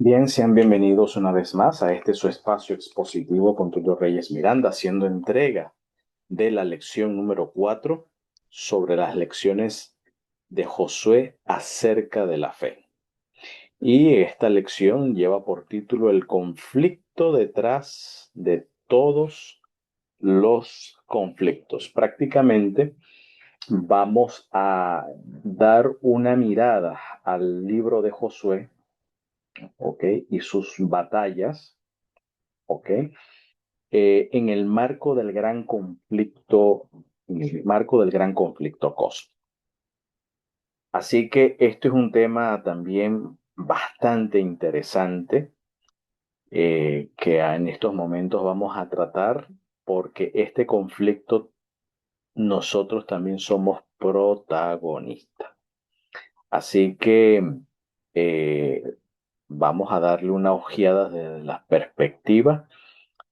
Bien, sean bienvenidos una vez más a este su espacio expositivo con Tulio Reyes Miranda, haciendo entrega de la lección número 4 sobre las lecciones de Josué acerca de la fe. Y esta lección lleva por título El conflicto detrás de todos los conflictos. Prácticamente vamos a dar una mirada al libro de Josué, ¿ok? Y sus batallas, ¿ok? En el marco del gran conflicto, en el marco del gran conflicto cósmico. Así que esto es un tema también bastante interesante que en estos momentos vamos a tratar porque este conflicto nosotros también somos protagonistas. Así que eh, vamos a darle una ojeada desde la perspectiva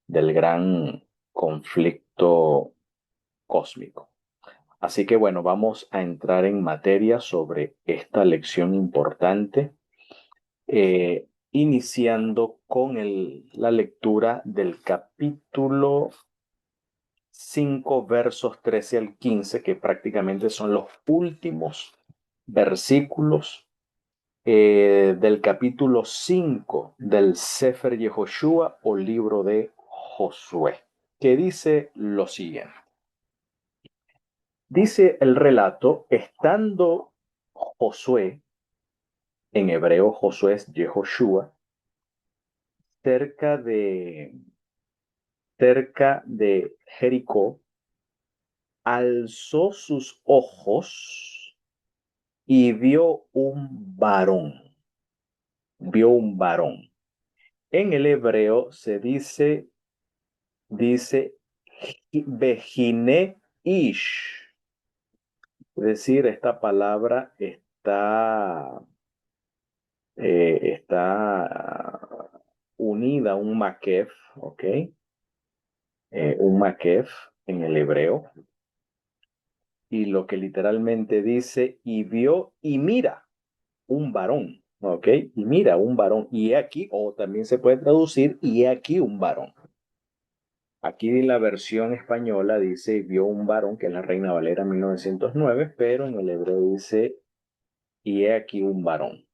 del gran conflicto cósmico. Así que bueno, vamos a entrar en materia sobre esta lección importante, iniciando con la lectura del capítulo 5 versos 13 al 15, que prácticamente son los últimos versículos del capítulo 5 del Sefer Yehoshua o libro de Josué, que dice lo siguiente. Dice el relato, estando Josué, en hebreo Josué es Yehoshua, cerca de, cerca de Jericó, alzó sus ojos y vio un varón. En el hebreo se dice Bejine Ish, es decir, esta palabra está unida a un makef, ¿ok? Un makef en el hebreo, y lo que literalmente dice, y vio y mira un varón, ¿ok? Y mira un varón, y he aquí, o también se puede traducir, y he aquí un varón. Aquí en la versión española dice, vio un varón, que es la Reina Valera 1909, pero en el hebreo dice, y he aquí un varón,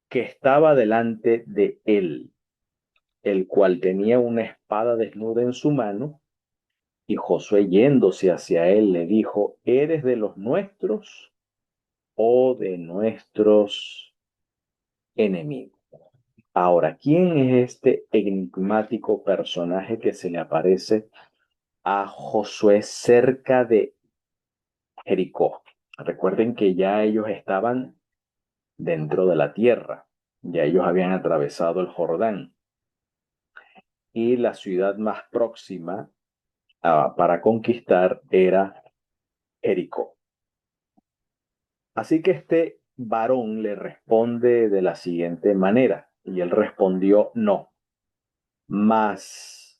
que estaba delante de él, el cual tenía una espada desnuda en su mano, y Josué yéndose hacia él le dijo, ¿eres de los nuestros o de nuestros enemigos? Ahora, ¿quién es este enigmático personaje que se le aparece a Josué cerca de Jericó? Recuerden que ya ellos estaban dentro de la tierra, ya ellos habían atravesado el Jordán y la ciudad más próxima para conquistar era Jericó. Así que este varón le responde de la siguiente manera, y él respondió no, mas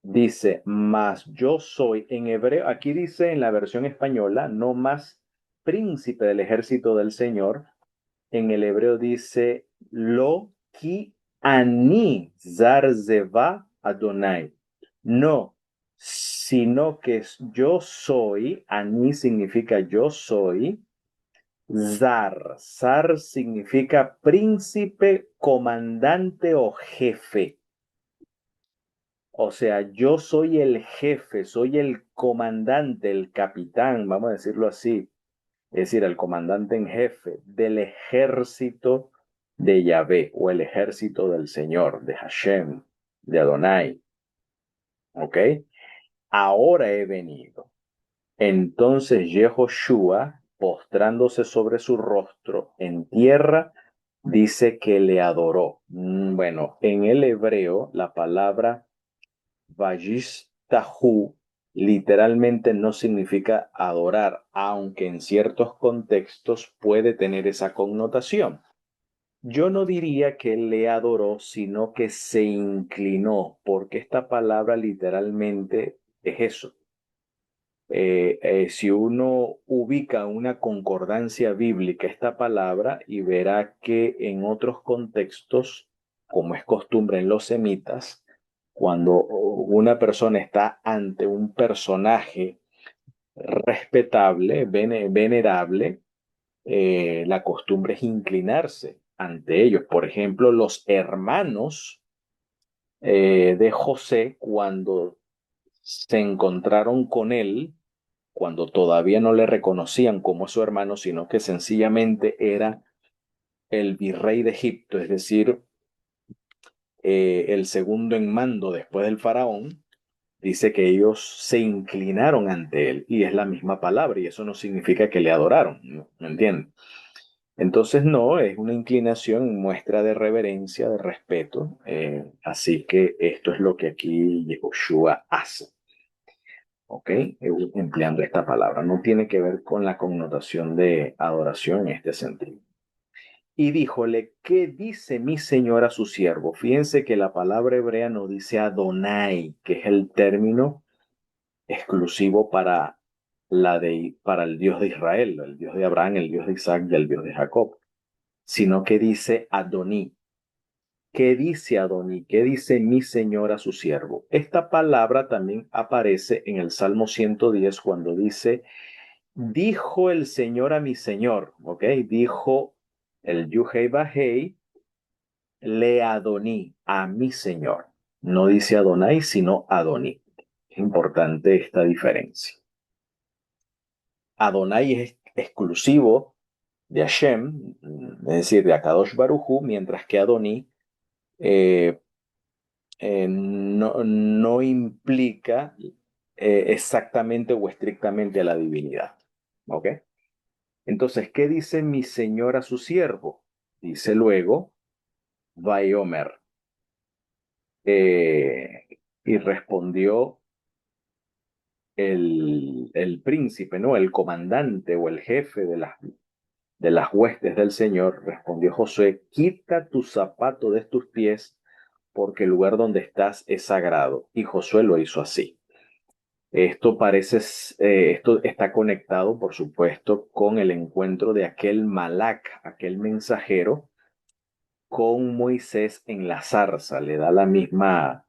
dice, mas yo soy en hebreo, aquí dice en la versión española, no más príncipe del ejército del Señor, en el hebreo dice, lo ki ani zar zeva Adonai. No, sino que yo soy, ani significa yo soy, zar. Zar significa príncipe, comandante o jefe. O sea, yo soy el jefe, soy el comandante, el capitán, vamos a decirlo así, es decir, el comandante en jefe del ejército de Yahvé o el ejército del Señor, de Hashem, de Adonai. ¿Ok? Ahora he venido. Entonces Yehoshua, postrándose sobre su rostro en tierra, dice que le adoró. Bueno, en el hebreo la palabra Vayistahu literalmente no significa adorar, aunque en ciertos contextos puede tener esa connotación. Yo no diría que él le adoró, sino que se inclinó, porque esta palabra literalmente es eso. Si uno ubica una concordancia bíblica esta palabra y verá que en otros contextos, como es costumbre en los semitas, cuando una persona está ante un personaje respetable, venerable, la costumbre es inclinarse ante ellos. Por ejemplo, los hermanos de José, cuando se encontraron con él, cuando todavía no le reconocían como su hermano, sino que sencillamente era el virrey de Egipto, es decir, el segundo en mando después del faraón, dice que ellos se inclinaron ante él, y es la misma palabra, y eso no significa que le adoraron, ¿no? ¿Me entiendes? Entonces, no, es una inclinación, muestra de reverencia, de respeto. Así que esto es lo que aquí Yehoshua hace, ¿ok? Empleando esta palabra. No tiene que ver con la connotación de adoración en este sentido. Y díjole, ¿qué dice mi señor a su siervo? Fíjense que la palabra hebrea no dice Adonai, que es el término exclusivo para el Dios de Israel, el Dios de Abraham, el Dios de Isaac y el Dios de Jacob, sino que dice Adoní. ¿Qué dice Adoní? ¿Qué dice mi señor a su siervo? Esta palabra también aparece en el Salmo 110 cuando dice, dijo el Señor a mi Señor, ¿ok? Dijo el Yuhei Bajei, le Adoní, a mi Señor. No dice Adonai, sino Adoní. Es importante esta diferencia. Adonai es exclusivo de Hashem, es decir, de Akadosh Barujú, mientras que Adoní eh, no implica exactamente o estrictamente a la divinidad. ¿Ok? Entonces, ¿qué dice mi señor a su siervo? Dice luego, Vaiomer. Eh, y respondió el príncipe, ¿no? El comandante o el jefe de las huestes del Señor, respondió Josué, quita tu zapato de tus pies, porque el lugar donde estás es sagrado. Y Josué lo hizo así. Esto está conectado, por supuesto, con el encuentro de aquel Malak, aquel mensajero, con Moisés en la zarza. Le da la misma,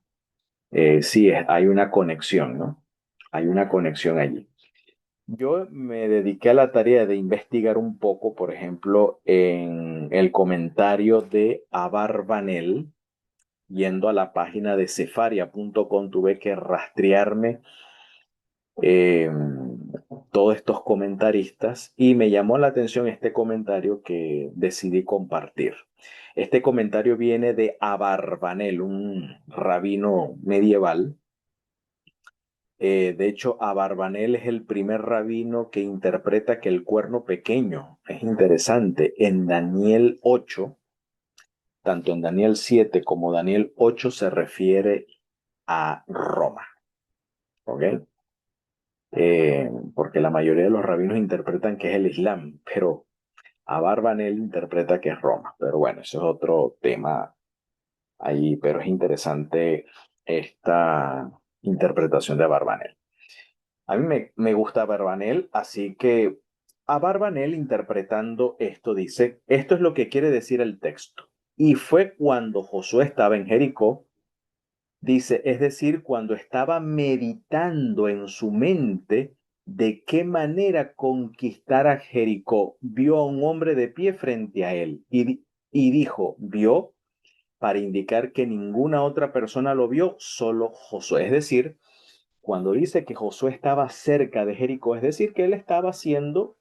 sí, hay una conexión, ¿no? Hay una conexión allí. Yo me dediqué a la tarea de investigar un poco, por ejemplo, en el comentario de Abarbanel, yendo a la página de cefaria.com, tuve que rastrearme eh, todos estos comentaristas y me llamó la atención este comentario que decidí compartir. Este comentario viene de Abarbanel, un rabino medieval. De hecho, Abarbanel es el primer rabino que interpreta que el cuerno pequeño es interesante. En Daniel 8, tanto en Daniel 7 como Daniel 8 se refiere a Roma. ¿Ok? Porque la mayoría de los rabinos interpretan que es el Islam, pero Abarbanel interpreta que es Roma. Pero bueno, eso es otro tema ahí, pero es interesante esta interpretación de Abarbanel. A mí me gusta Abarbanel, así que Abarbanel interpretando esto dice, esto es lo que quiere decir el texto. Y fue cuando Josué estaba en Jericó. Dice, es decir, cuando estaba meditando en su mente de qué manera conquistar a Jericó, vio a un hombre de pie frente a él y dijo, vio, para indicar que ninguna otra persona lo vio, solo Josué. Es decir, cuando dice que Josué estaba cerca de Jericó, es decir, que él estaba haciendo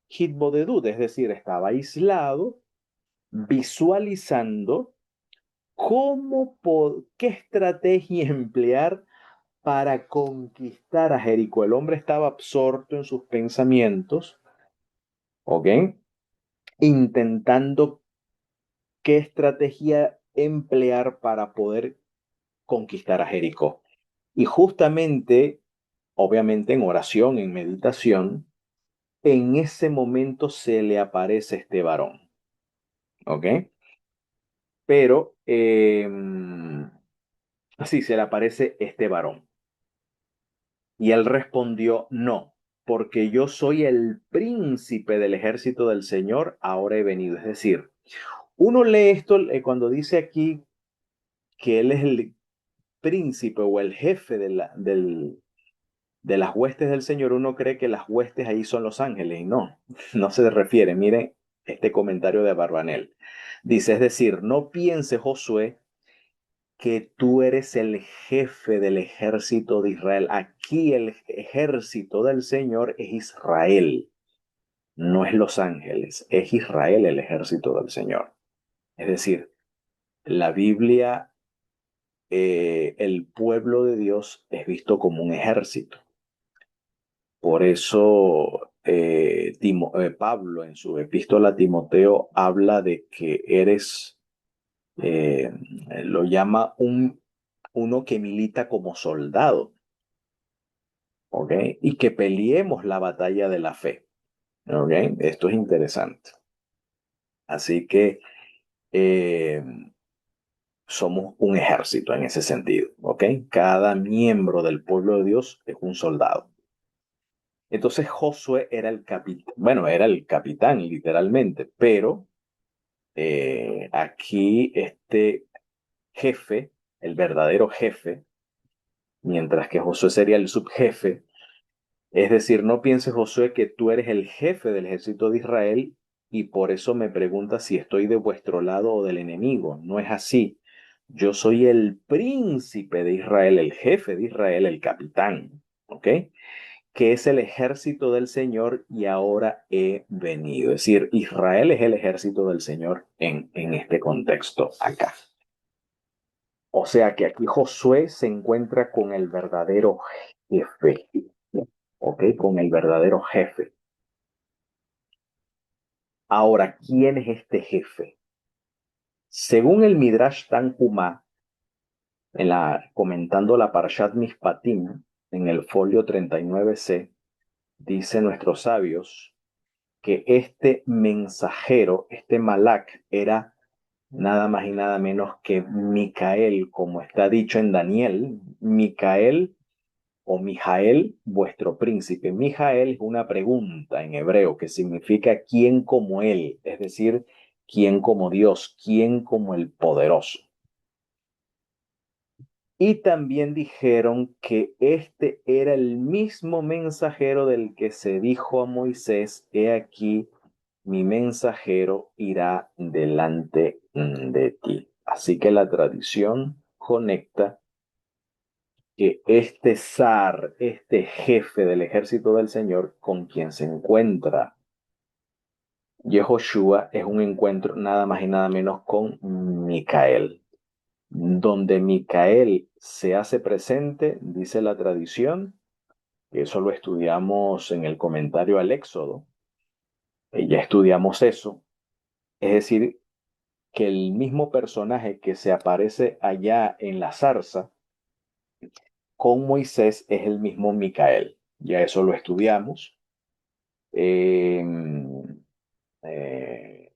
hitbodedut, es decir, estaba aislado, visualizando qué estrategia emplear para conquistar a Jericó. El hombre estaba absorto en sus pensamientos, ¿ok? Intentando qué estrategia emplear para poder conquistar a Jericó. Y justamente, obviamente en oración, en meditación, en ese momento se le aparece este varón, ¿ok? Pero, sí, se le aparece este varón. Y él respondió, no, porque yo soy el príncipe del ejército del Señor, ahora he venido. Es decir, uno lee esto cuando dice aquí que él es el príncipe o el jefe de las huestes del Señor, uno cree que las huestes ahí son los ángeles, y no, no se refiere. Miren este comentario de Barbanel. Dice, es decir, no piense Josué que tú eres el jefe del ejército de Israel. Aquí el ejército del Señor es Israel, no es los ángeles, es Israel el ejército del Señor. Es decir, la Biblia, el pueblo de Dios es visto como un ejército. Por eso Pablo en su epístola a Timoteo habla de que eres, eh, lo llama uno que milita como soldado, ¿ok? Y que peleemos la batalla de la fe, ¿ok? Esto es interesante. Así que eh, somos un ejército en ese sentido, ¿ok? Cada miembro del pueblo de Dios es un soldado. Entonces Josué era el capitán, bueno, era el capitán literalmente, pero aquí este jefe, el verdadero jefe, mientras que Josué sería el subjefe, es decir, no pienses, Josué, que tú eres el jefe del ejército de Israel y por eso me preguntas si estoy de vuestro lado o del enemigo. No es así. Yo soy el príncipe de Israel, el jefe de Israel, el capitán, ¿ok? Que es el ejército del Señor y ahora he venido. Es decir, Israel es el ejército del Señor en este contexto acá. O sea que aquí Josué se encuentra con el verdadero jefe, ¿ok? Con el verdadero jefe. Ahora, ¿quién es este jefe? Según el Midrash Tanhumá, comentando la Parshat Mishpatim, en el folio 39c, dice nuestros sabios que este mensajero, este Malak, era nada más y nada menos que Micael, como está dicho en Daniel, Micael o Mijael, vuestro príncipe. Mijael es una pregunta en hebreo que significa quién como él, es decir, quién como Dios, quién como el poderoso. Y también dijeron que este era el mismo mensajero del que se dijo a Moisés, he aquí, mi mensajero irá delante de ti. Así que la tradición conecta que este zar, este jefe del ejército del Señor con quien se encuentra Yehoshua es un encuentro nada más y nada menos con Micael, donde Micael se hace presente, dice la tradición, que eso lo estudiamos en el comentario al Éxodo, ya estudiamos eso, es decir, que el mismo personaje que se aparece allá en la zarza con Moisés es el mismo Micael, ya eso lo estudiamos. Eh, eh,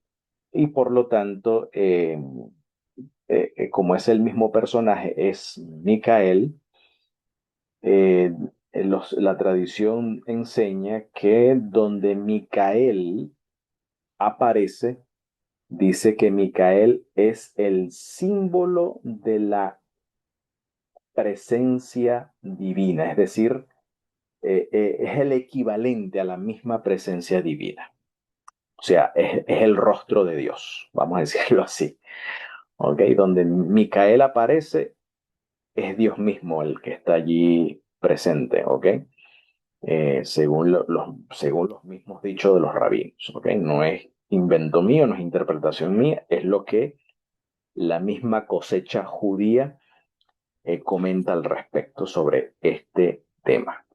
y por lo tanto, como es el mismo personaje, es Micael, eh, la tradición enseña que donde Micael aparece, dice que Micael es el símbolo de la presencia divina, es decir, es el equivalente a la misma presencia divina. O sea, es el rostro de Dios, vamos a decirlo así. ¿Ok? Donde Micael aparece, es Dios mismo el que está allí presente, ¿ok? Según los mismos dichos de los rabinos, ¿ok? No es invento mío, no es interpretación mía, es lo que la misma cosecha judía comenta al respecto sobre este tema.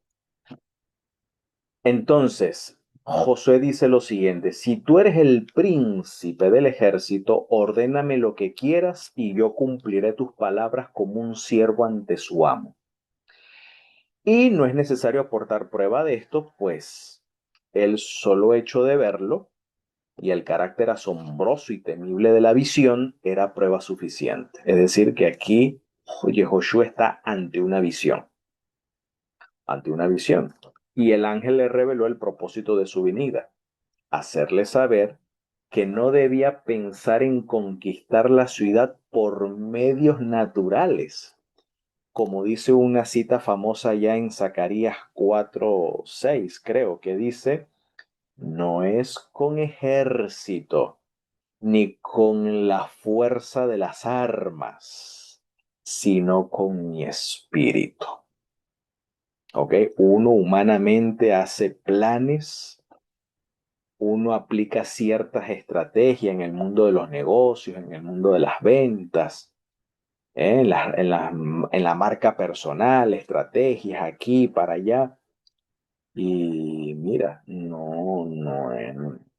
Entonces, Josué dice lo siguiente, si tú eres el príncipe del ejército, ordéname lo que quieras y yo cumpliré tus palabras como un siervo ante su amo. Y no es necesario aportar prueba de esto, pues el solo hecho de verlo y el carácter asombroso y temible de la visión era prueba suficiente. Es decir, que aquí Josué está ante una visión. ante una visión. Y el ángel le reveló el propósito de su venida, hacerle saber que no debía pensar en conquistar la ciudad por medios naturales, como dice una cita famosa ya en Zacarías 4:6, creo, que dice, no es con ejército ni con la fuerza de las armas, sino con mi espíritu. ¿Ok? Uno humanamente hace planes, uno aplica ciertas estrategias en el mundo de los negocios, en el mundo de las ventas, en la marca personal, estrategias aquí, para allá. Y mira,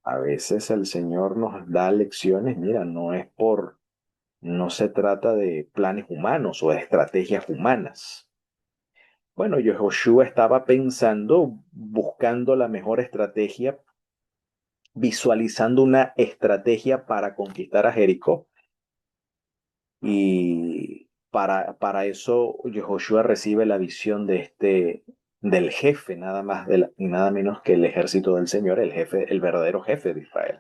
a veces el Señor nos da lecciones, mira, no se trata de planes humanos o de estrategias humanas. Bueno, Joshua estaba pensando, buscando la mejor estrategia, visualizando una estrategia para conquistar a Jericó. Y para eso Joshua recibe la visión del jefe, nada más y nada menos que el ejército del Señor, el jefe, el verdadero jefe de Israel.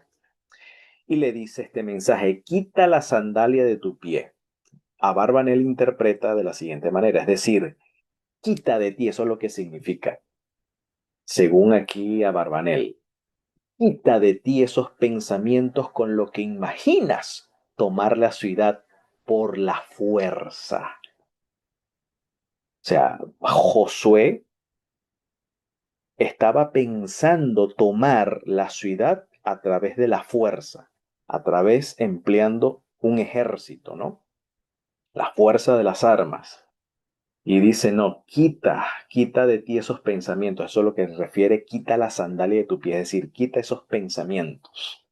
Y le dice este mensaje: quita la sandalia de tu pie. Abarbanel interpreta de la siguiente manera, es decir, quita de ti, eso es lo que significa. Según aquí Abarbanel, quita de ti esos pensamientos con lo que imaginas tomar la ciudad por la fuerza. O sea, Josué estaba pensando tomar la ciudad a través de la fuerza, a través empleando un ejército, ¿no? La fuerza de las armas. Y dice, no, quita de ti esos pensamientos. Eso es lo que refiere, quita la sandalia de tu pie, es decir, quita esos pensamientos.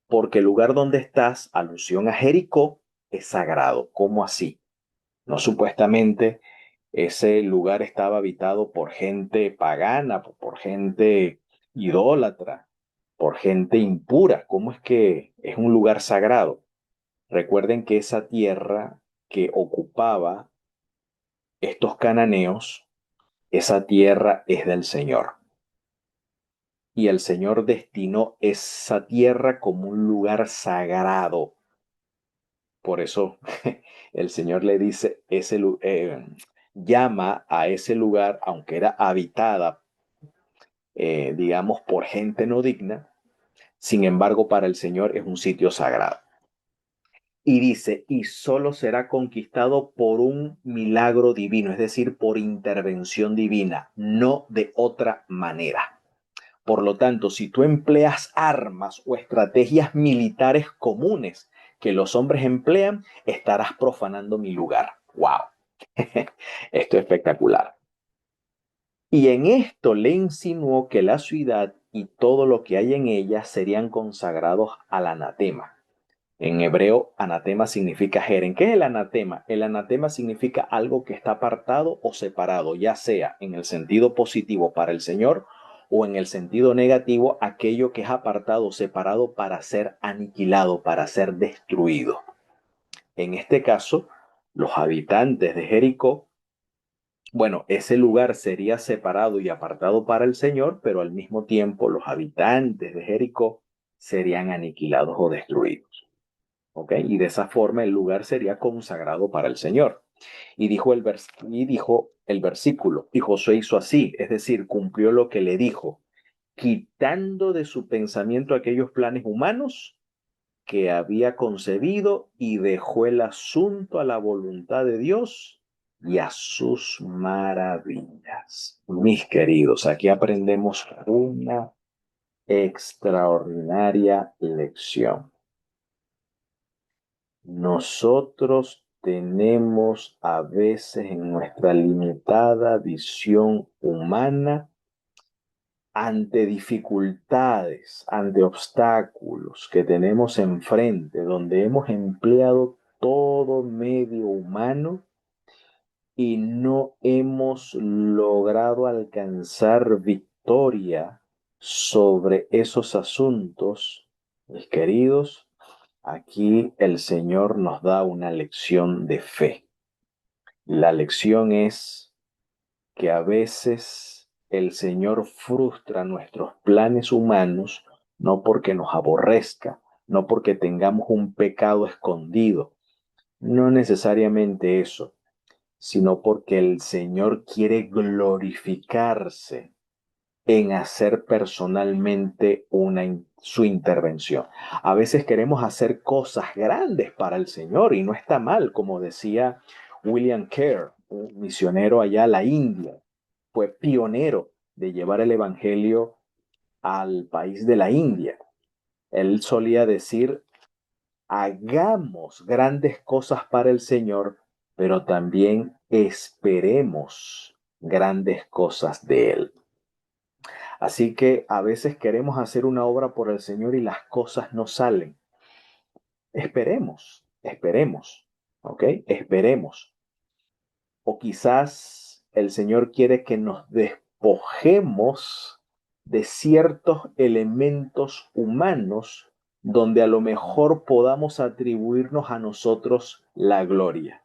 Porque el lugar donde estás, alusión a Jericó, es sagrado. ¿Cómo así? No, supuestamente ese lugar estaba habitado por gente pagana, por gente idólatra, por gente impura. ¿Cómo es que es un lugar sagrado? Recuerden que esa tierra que ocupaba estos cananeos, esa tierra es del Señor. Y el Señor destinó esa tierra como un lugar sagrado. Por eso el Señor le dice, llama a ese lugar, aunque era habitada, digamos, por gente no digna, sin embargo, para el Señor es un sitio sagrado. Y dice, y solo será conquistado por un milagro divino, es decir, por intervención divina, no de otra manera. Por lo tanto, si tú empleas armas o estrategias militares comunes que los hombres emplean, estarás profanando mi lugar. ¡Wow! Esto es espectacular. Y en esto le insinuó que la ciudad y todo lo que hay en ella serían consagrados al anatema. En hebreo, anatema significa jeren. ¿Qué es el anatema? El anatema significa algo que está apartado o separado, ya sea en el sentido positivo para el Señor o en el sentido negativo, aquello que es apartado o separado para ser aniquilado, para ser destruido. En este caso, los habitantes de Jericó, bueno, ese lugar sería separado y apartado para el Señor, pero al mismo tiempo los habitantes de Jericó serían aniquilados o destruidos. ¿Ok? Y de esa forma el lugar sería consagrado para el Señor. Y dijo el versículo, y Josué hizo así, es decir, cumplió lo que le dijo, quitando de su pensamiento aquellos planes humanos que había concebido y dejó el asunto a la voluntad de Dios y a sus maravillas. Mis queridos, aquí aprendemos una extraordinaria lección. Nosotros tenemos a veces en nuestra limitada visión humana, ante dificultades, ante obstáculos que tenemos enfrente, donde hemos empleado todo medio humano y no hemos logrado alcanzar victoria sobre esos asuntos, mis queridos, aquí el Señor nos da una lección de fe. La lección es que a veces el Señor frustra nuestros planes humanos, no porque nos aborrezca, no porque tengamos un pecado escondido, no necesariamente eso, sino porque el Señor quiere glorificarse en hacer personalmente su intervención. A veces queremos hacer cosas grandes para el Señor y no está mal, como decía William Kerr, un misionero allá a la India. Fue pionero de llevar el Evangelio al país de la India. Él solía decir, hagamos grandes cosas para el Señor, pero también esperemos grandes cosas de Él. Así que a veces queremos hacer una obra por el Señor y las cosas no salen. Esperemos, ¿ok? Esperemos. O quizás el Señor quiere que nos despojemos de ciertos elementos humanos donde a lo mejor podamos atribuirnos a nosotros la gloria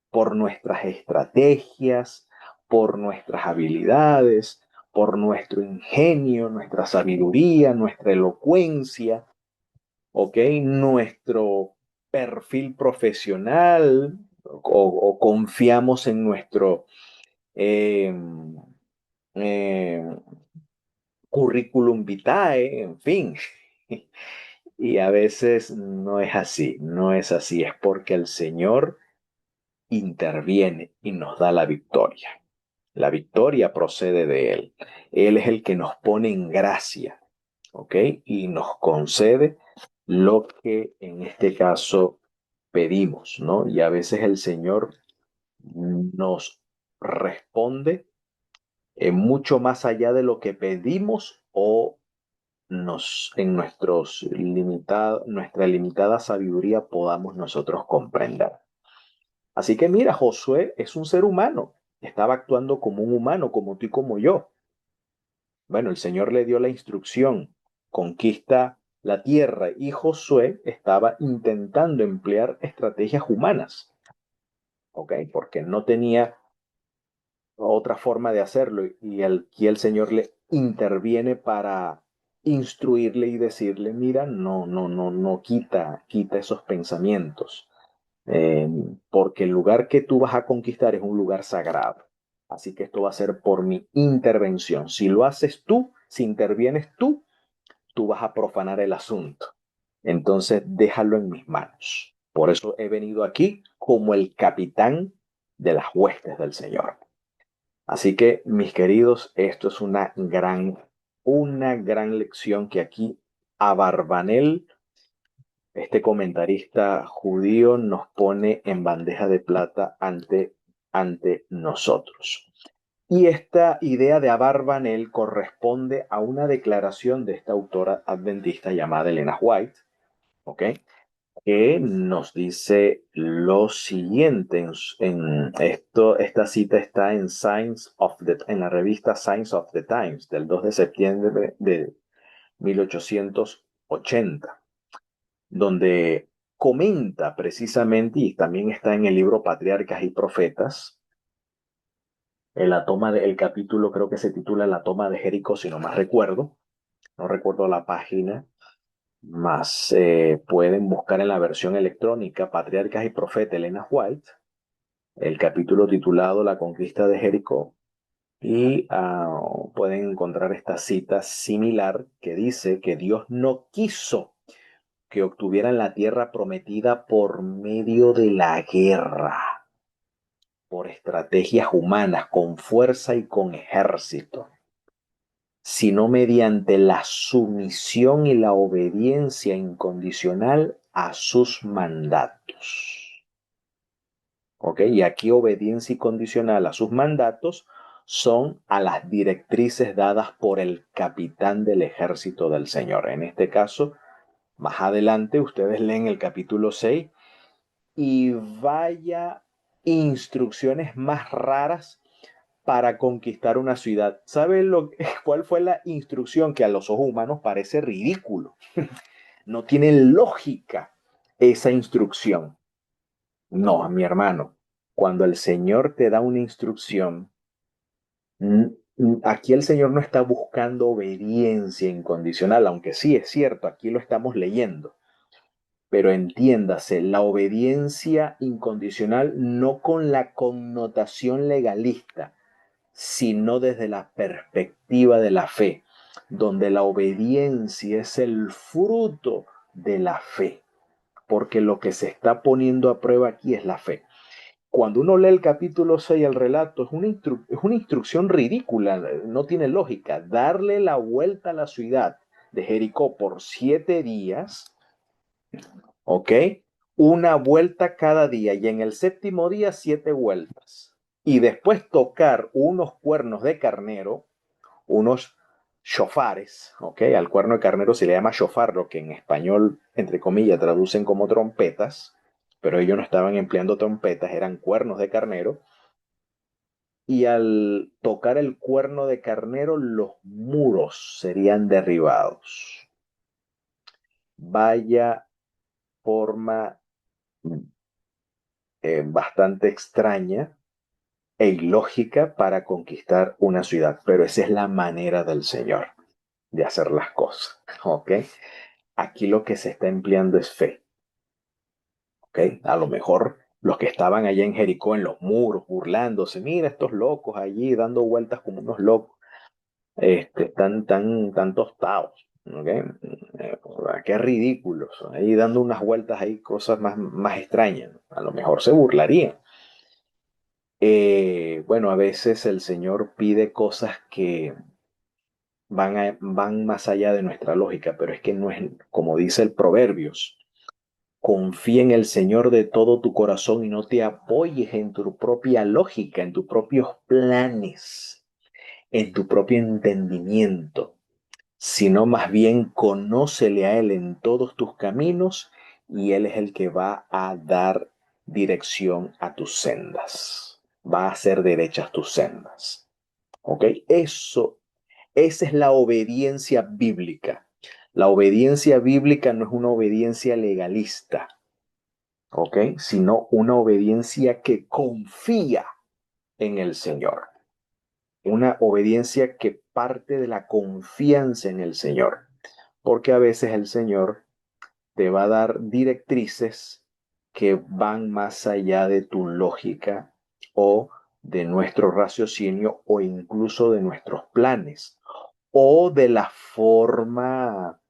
por nuestras estrategias, por nuestras habilidades, por nuestro ingenio, nuestra sabiduría, nuestra elocuencia, ¿ok? Nuestro perfil profesional o confiamos en nuestro eh, eh, currículum vitae, en fin. Y a veces no es así, no es así, es porque el Señor interviene y nos da la victoria. La victoria procede de Él. Él es el que nos pone en gracia, ¿ok? Y nos concede lo que en este caso pedimos, ¿no? Y a veces el Señor nos responde mucho más allá de lo que pedimos o en nuestra limitada sabiduría podamos nosotros comprender. Así que mira, Josué es un ser humano, estaba actuando como un humano, como tú y como yo. Bueno, el Señor le dio la instrucción, conquista la tierra, y Josué estaba intentando emplear estrategias humanas, ¿ok? Porque no tenía otra forma de hacerlo, y aquí el Señor le interviene para instruirle y decirle, mira, no, quita esos pensamientos, eh, porque el lugar que tú vas a conquistar es un lugar sagrado. Así que esto va a ser por mi intervención. Si lo haces tú, si intervienes tú vas a profanar el asunto. Entonces déjalo en mis manos. Por eso he venido aquí como el capitán de las huestes del Señor. Así que, mis queridos, esto es una gran lección que aquí Abarbanel, este comentarista judío, nos pone en bandeja de plata ante nosotros. Y esta idea de Abarbanel corresponde a una declaración de esta autora adventista llamada Elena White, ¿ok? Que nos dice lo siguiente. Esta cita está en la revista Science of the Times del 2 de septiembre de 1880, donde comenta precisamente, y también está en el libro Patriarcas y Profetas, el capítulo creo que se titula La toma de Jericó, si no más recuerdo, no recuerdo la página, más pueden buscar en la versión electrónica Patriarcas y Profetas Elena White, el capítulo titulado La conquista de Jericó, y pueden encontrar esta cita similar que dice que Dios no quiso que obtuvieran la tierra prometida por medio de la guerra, por estrategias humanas, con fuerza y con ejército, sino mediante la sumisión y la obediencia incondicional a sus mandatos. ¿Ok? Y aquí obediencia incondicional a sus mandatos son a las directrices dadas por el capitán del ejército del Señor. En este caso, más adelante ustedes leen el capítulo 6 y vaya instrucciones más raras para conquistar una ciudad. ¿Saben cuál fue la instrucción que a los ojos humanos parece ridículo? No tiene lógica esa instrucción. No, mi hermano, cuando el Señor te da una instrucción, Aquí el Señor no está buscando obediencia incondicional, aunque sí es cierto, aquí lo estamos leyendo. Pero entiéndase, la obediencia incondicional no con la connotación legalista, sino desde la perspectiva de la fe, donde la obediencia es el fruto de la fe, porque lo que se está poniendo a prueba aquí es la fe. Cuando uno lee el capítulo 6, el relato, es una instrucción ridícula, no tiene lógica. Darle la vuelta a la ciudad de Jericó por 7 días, ¿ok? Una vuelta cada día y en el séptimo día 7 vueltas. Y después tocar unos cuernos de carnero, unos shofares, ¿ok? Al cuerno de carnero se le llama shofar, lo que en español, entre comillas, traducen como trompetas, pero ellos no estaban empleando trompetas, eran cuernos de carnero. Y al tocar el cuerno de carnero, los muros serían derribados. Vaya forma bastante extraña e ilógica para conquistar una ciudad, pero esa es la manera del Señor de hacer las cosas, ¿ok? Aquí lo que se está empleando es fe, ¿ok? A lo mejor los que estaban allá en Jericó en los muros burlándose, mira estos locos allí dando vueltas como unos locos, tan tostados, ¿ok? Qué ridículos, ahí dando unas vueltas ahí, cosas más extrañas, ¿no? A lo mejor se burlarían. Bueno, a veces el Señor pide cosas que van más allá de nuestra lógica, pero es que no es, como dice el Proverbios, confía en el Señor de todo tu corazón y no te apoyes en tu propia lógica, en tus propios planes, en tu propio entendimiento, sino más bien conócele a Él en todos tus caminos y Él es el que va a dar dirección a tus sendas, va a hacer derechas tus sendas. ¿Ok? Esa es la obediencia bíblica. La obediencia bíblica no es una obediencia legalista, ¿ok? Sino una obediencia que confía en el Señor. Una obediencia que parte de la confianza en el Señor. Porque a veces el Señor te va a dar directrices que van más allá de tu lógica o de nuestro raciocinio o incluso de nuestros planes o de la forma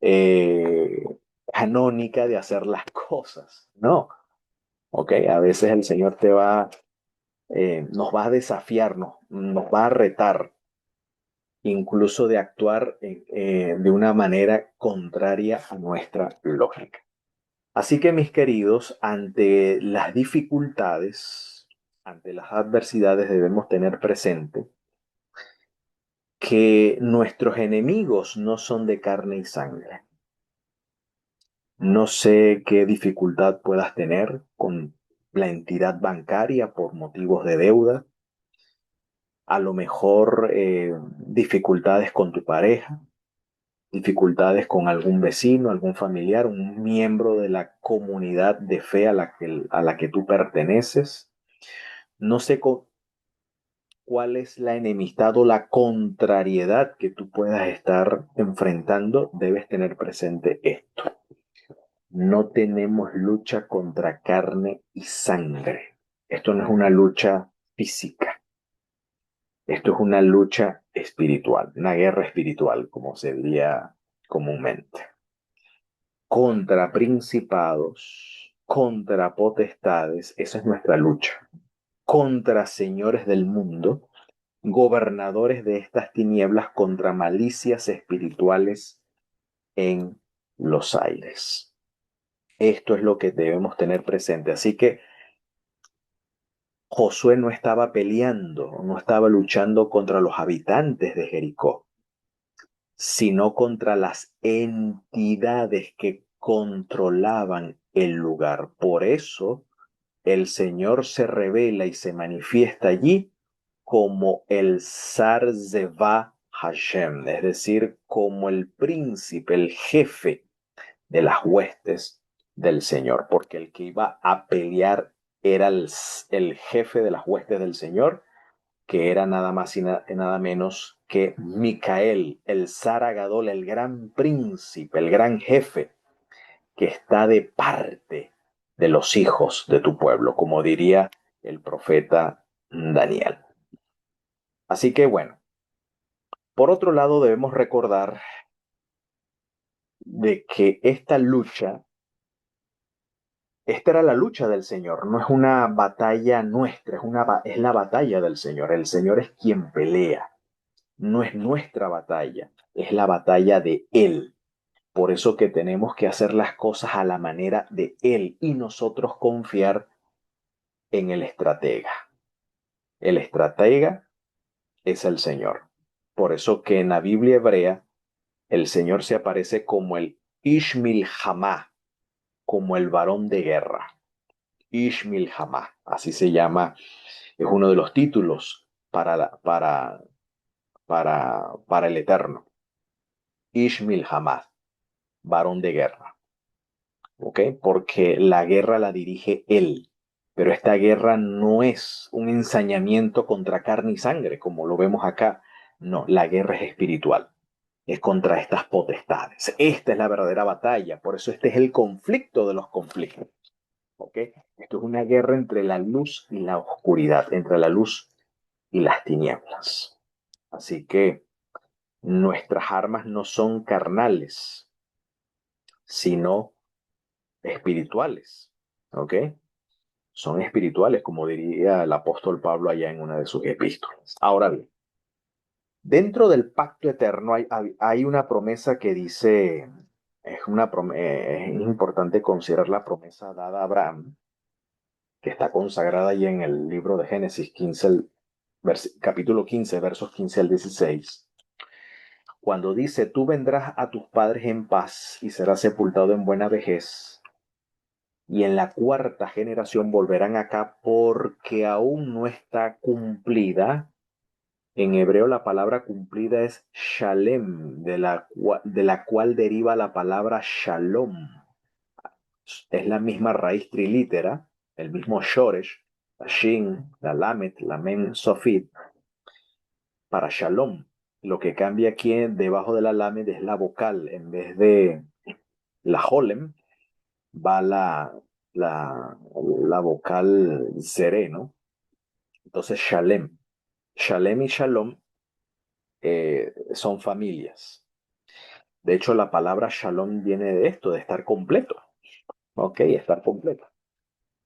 eh, canónica de hacer las cosas. No, ¿ok? A veces el Señor nos va a desafiar, nos va a retar, incluso de actuar de una manera contraria a nuestra lógica. Así que, mis queridos, ante las dificultades, ante las adversidades, debemos tener presente que nuestros enemigos no son de carne y sangre. No sé qué dificultad puedas tener con la entidad bancaria por motivos de deuda, a lo mejor dificultades con tu pareja, dificultades con algún vecino, algún familiar, un miembro de la comunidad de fe a la que tú perteneces. No sé cuál es la enemistad o la contrariedad que tú puedas estar enfrentando. Debes tener presente esto. No tenemos lucha contra carne y sangre. Esto no es una lucha física. Esto es una lucha espiritual, una guerra espiritual, como se diría comúnmente. Contra principados, contra potestades, esa es nuestra lucha. Contra señores del mundo, gobernadores de estas tinieblas, contra malicias espirituales en los aires. Esto es lo que debemos tener presente. Así que Josué no estaba peleando, no estaba luchando contra los habitantes de Jericó, sino contra las entidades que controlaban el lugar. Por eso el Señor se revela y se manifiesta allí como el Zar-Zevah Hashem, es decir, como el príncipe, el jefe de las huestes del Señor, porque el que iba a pelear era el jefe de las huestes del Señor que era nada más y nada menos que Micael, el Saragadol, el gran príncipe, el gran jefe, que está de parte de los hijos de tu pueblo, como diría el profeta Daniel. Así que bueno, por otro lado debemos recordar de que esta era la lucha del Señor, no es una batalla nuestra, es la batalla del Señor. El Señor es quien pelea, no es nuestra batalla, es la batalla de Él. Por eso que tenemos que hacer las cosas a la manera de Él y nosotros confiar en el estratega. El estratega es el Señor. Por eso que en la Biblia hebrea el Señor se aparece como el Ishmil Hamá, como el varón de guerra. Ishmil Hamá, así se llama, es uno de los títulos para el Eterno. Ishmil Hamá, varón de guerra. ¿Ok? Porque la guerra la dirige él. Pero esta guerra no es un ensañamiento contra carne y sangre, como lo vemos acá. No, la guerra es espiritual. Es contra estas potestades. Esta es la verdadera batalla. Por eso este es el conflicto de los conflictos. ¿Ok? Esto es una guerra entre la luz y la oscuridad, entre la luz y las tinieblas. Así que nuestras armas no son carnales, sino espirituales. ¿Ok? Son espirituales, como diría el apóstol Pablo allá en una de sus epístolas. Ahora bien, dentro del pacto eterno hay una promesa que dice, es importante considerar la promesa dada a Abraham, que está consagrada allí en el libro de Génesis 15, capítulo 15, versos 15 al 16, cuando dice, tú vendrás a tus padres en paz y serás sepultado en buena vejez, y en la cuarta generación volverán acá porque aún no está cumplida. En hebreo la palabra cumplida es shalem, de la cual deriva la palabra shalom. Es la misma raíz trilítera, el mismo shoresh, la shin, la lamet, la mem, sofit, para shalom. Lo que cambia aquí debajo de la lamet es la vocal. En vez de la holem, va la vocal sereno. Entonces shalem. Shalem y shalom son familias. De hecho, la palabra shalom viene de esto, de estar completo. Ok, estar completo.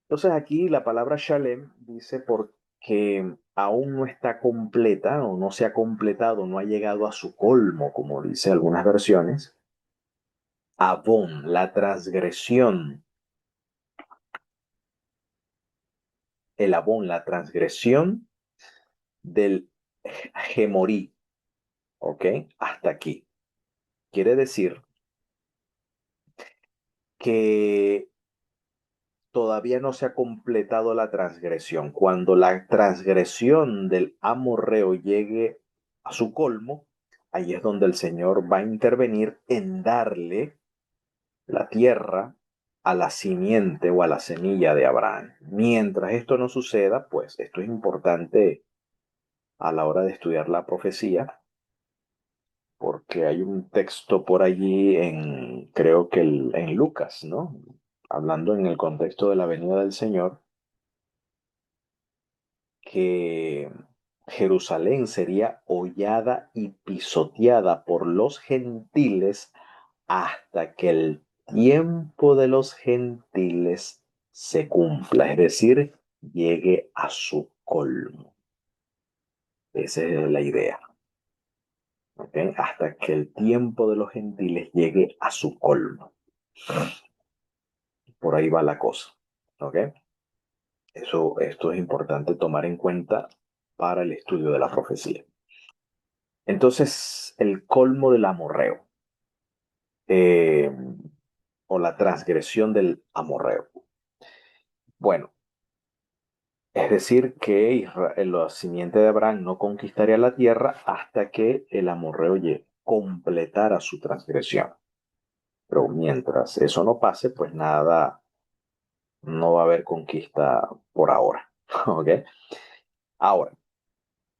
Entonces aquí la palabra shalem dice porque aún no está completa o no se ha completado, no ha llegado a su colmo, como dice algunas versiones. Avon, la transgresión, el avon, la transgresión del gemorí, ¿ok? Hasta aquí. Quiere decir que todavía no se ha completado la transgresión. Cuando la transgresión del amorreo llegue a su colmo, ahí es donde el Señor va a intervenir en darle la tierra a la simiente o a la semilla de Abraham. Mientras esto no suceda, pues esto es importante a la hora de estudiar la profecía, porque hay un texto por allí creo que en Lucas, ¿no? Hablando en el contexto de la venida del Señor, que Jerusalén sería hollada y pisoteada por los gentiles hasta que el tiempo de los gentiles se cumpla, es decir, llegue a su colmo. Esa es la idea. ¿Okay? Hasta que el tiempo de los gentiles llegue a su colmo. Por ahí va la cosa. ¿Okay? Esto es importante tomar en cuenta para el estudio de la profecía. Entonces, el colmo del amorreo, eh, o la transgresión del amorreo. Bueno, es decir, que la simiente de Abraham no conquistaría la tierra hasta que el amorreo completara su transgresión. Pero mientras eso no pase, pues nada, no va a haber conquista por ahora. ¿Ok? Ahora,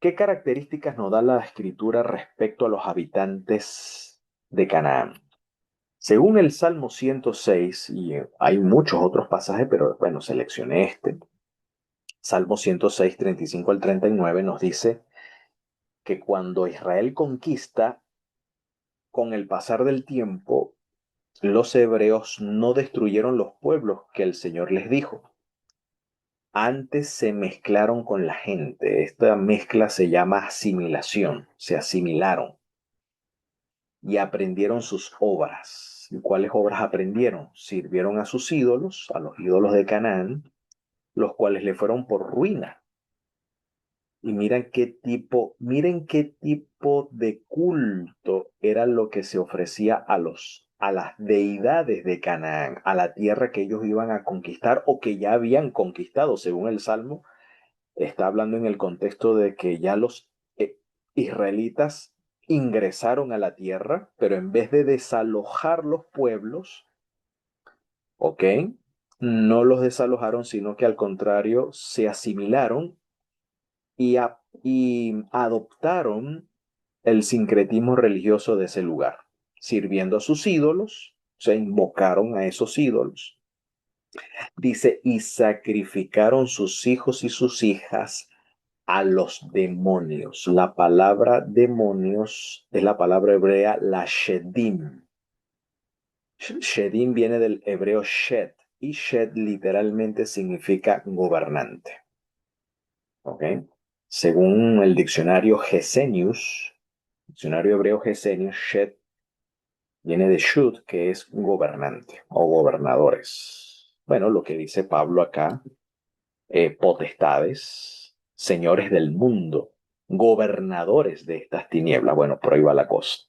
¿Qué características nos da la escritura respecto a los habitantes de Canaán? Según el Salmo 106, y hay muchos otros pasajes, pero bueno, seleccioné este. Salmo 106, 35 al 39 nos dice que cuando Israel conquista, con el pasar del tiempo, los hebreos no destruyeron los pueblos que el Señor les dijo. Antes se mezclaron con la gente. Esta mezcla se llama asimilación. Se asimilaron y aprendieron sus obras. ¿Y cuáles obras aprendieron? Sirvieron a sus ídolos, a los ídolos de Canaán, los cuales le fueron por ruina. Y miren qué tipo de culto era lo que se ofrecía a las deidades de Canaán, a la tierra que ellos iban a conquistar o que ya habían conquistado, según el Salmo. Está hablando en el contexto de que ya los israelitas ingresaron a la tierra, pero en vez de desalojar los pueblos, ¿ok? No los desalojaron, sino que al contrario se asimilaron y adoptaron el sincretismo religioso de ese lugar, sirviendo a sus ídolos, se invocaron a esos ídolos. Dice, y sacrificaron sus hijos y sus hijas a los demonios. La palabra demonios es la palabra hebrea la shedim. Shedim viene del hebreo shed y shed literalmente significa gobernante. ¿Ok? Según el diccionario Gesenius, diccionario hebreo Gesenius, shed viene de shud, que es gobernante o gobernadores. Bueno, lo que dice Pablo acá, potestades, señores del mundo, gobernadores de estas tinieblas. Bueno, por ahí va la cosa.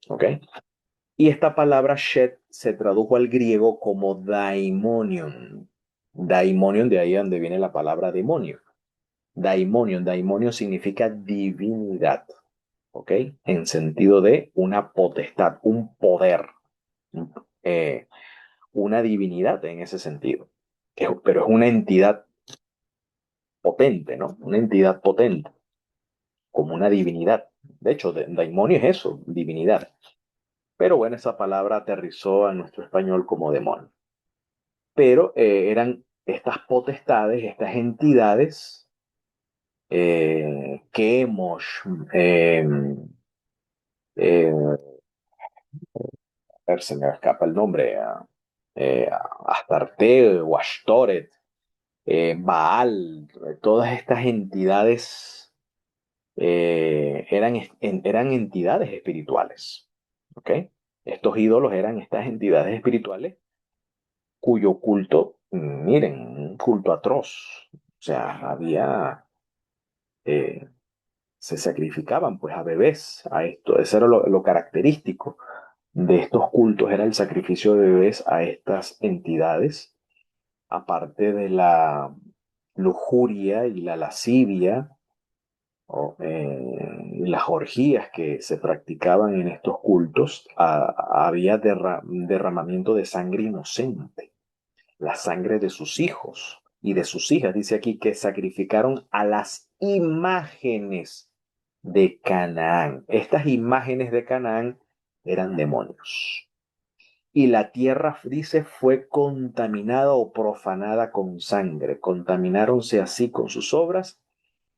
¿Ok? Y esta palabra shed se tradujo al griego como daimonion. Daimonion, de ahí donde viene la palabra demonio. Daimonion, daimonion significa divinidad. ¿Ok? En sentido de una potestad, un poder, eh, una divinidad en ese sentido. Pero es una entidad potente, ¿no? Una entidad potente, como una divinidad. De hecho, daimonio es eso, divinidad. Pero bueno, esa palabra aterrizó a nuestro español como demonio. Pero eran estas potestades, estas entidades que hemos, eh, eh, a ver, se me escapa el nombre, Astarte o Ashtoret, Baal, todas estas entidades eran entidades espirituales. ¿Ok? Estos ídolos eran estas entidades espirituales cuyo culto, miren, un culto atroz. O sea, eh, se sacrificaban pues a bebés, a esto. Eso era lo característico de estos cultos, era el sacrificio de bebés a estas entidades, aparte de la lujuria y la lascivia y las orgías que se practicaban en estos cultos, había derramamiento de sangre inocente, la sangre de sus hijos y de sus hijas. Dice aquí que sacrificaron a las imágenes de Canaán. Estas imágenes de Canaán eran demonios. Y la tierra, dice, fue contaminada o profanada con sangre. Contamináronse así con sus obras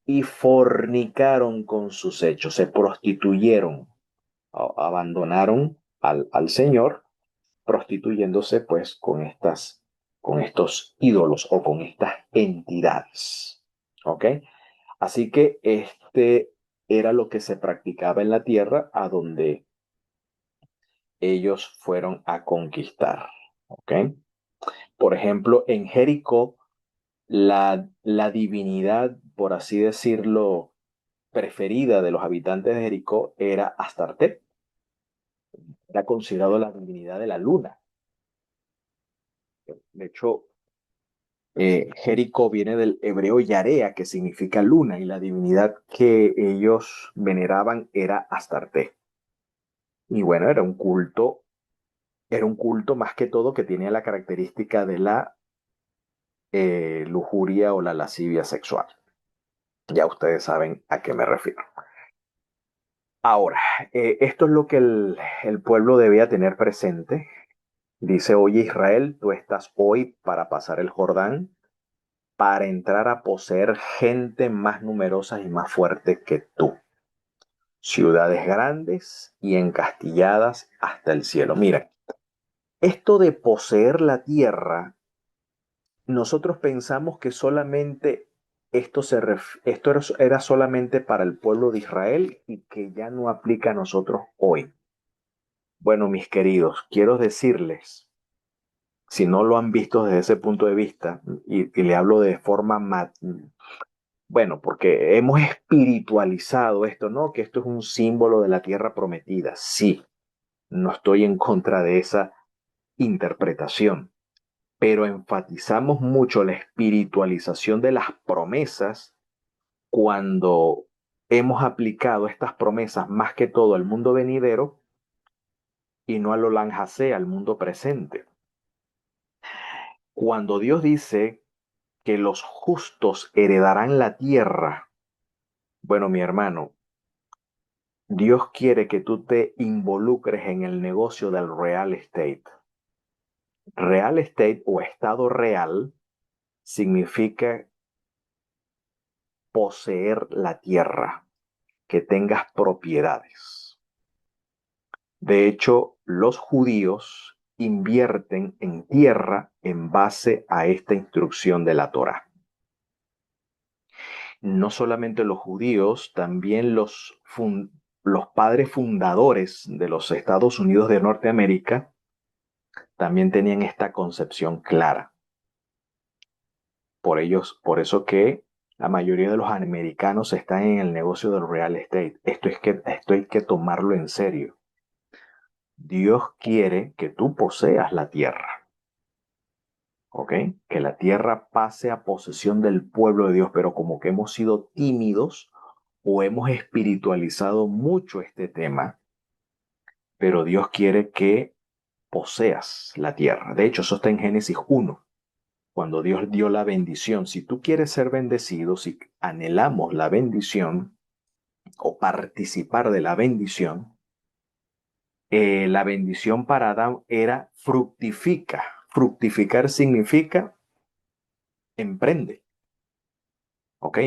y fornicaron con sus hechos. Se prostituyeron, abandonaron al Señor, prostituyéndose pues con estos ídolos o con estas entidades. ¿Ok? Así que este era lo que se practicaba en la tierra a donde ellos fueron a conquistar. ¿Ok? Por ejemplo, en Jericó, la divinidad, por así decirlo, preferida de los habitantes de Jericó era Astarte. Era considerado la divinidad de la luna. De hecho, Jericó viene del hebreo Yarea, que significa luna, y la divinidad que ellos veneraban era Astarte. Y bueno, era un culto más que todo que tenía la característica de la lujuria o la lascivia sexual. Ya ustedes saben a qué me refiero. Ahora, esto es lo que el pueblo debía tener presente. Dice, oye Israel, tú estás hoy para pasar el Jordán, para entrar a poseer gente más numerosa y más fuerte que tú. Ciudades grandes y encastilladas hasta el cielo. Mira, esto de poseer la tierra, nosotros pensamos que solamente esto era solamente para el pueblo de Israel y que ya no aplica a nosotros hoy. Bueno, mis queridos, quiero decirles, si no lo han visto desde ese punto de vista, y le hablo de forma, bueno, porque hemos espiritualizado esto, ¿no? Que esto es un símbolo de la tierra prometida. Sí, no estoy en contra de esa interpretación, pero enfatizamos mucho la espiritualización de las promesas cuando hemos aplicado estas promesas más que todo al mundo venidero y no al Olam Jase, al mundo presente. Cuando Dios dice que los justos heredarán la tierra, bueno, mi hermano, Dios quiere que tú te involucres en el negocio del real estate. Real estate o estado real significa poseer la tierra, que tengas propiedades. De hecho, los judíos invierten en tierra en base a esta instrucción de la Torá. No solamente los judíos, también los padres fundadores de los Estados Unidos de Norteamérica también tenían esta concepción clara. Por eso que la mayoría de los americanos están en el negocio del real estate. Esto hay que tomarlo en serio. Dios quiere que tú poseas la tierra, ¿ok? Que la tierra pase a posesión del pueblo de Dios, pero como que hemos sido tímidos o hemos espiritualizado mucho este tema, pero Dios quiere que poseas la tierra. De hecho, eso está en Génesis 1, cuando Dios dio la bendición. Si tú quieres ser bendecido, si anhelamos la bendición o participar de la bendición para Adán era fructifica. Fructificar significa emprende, ¿ok?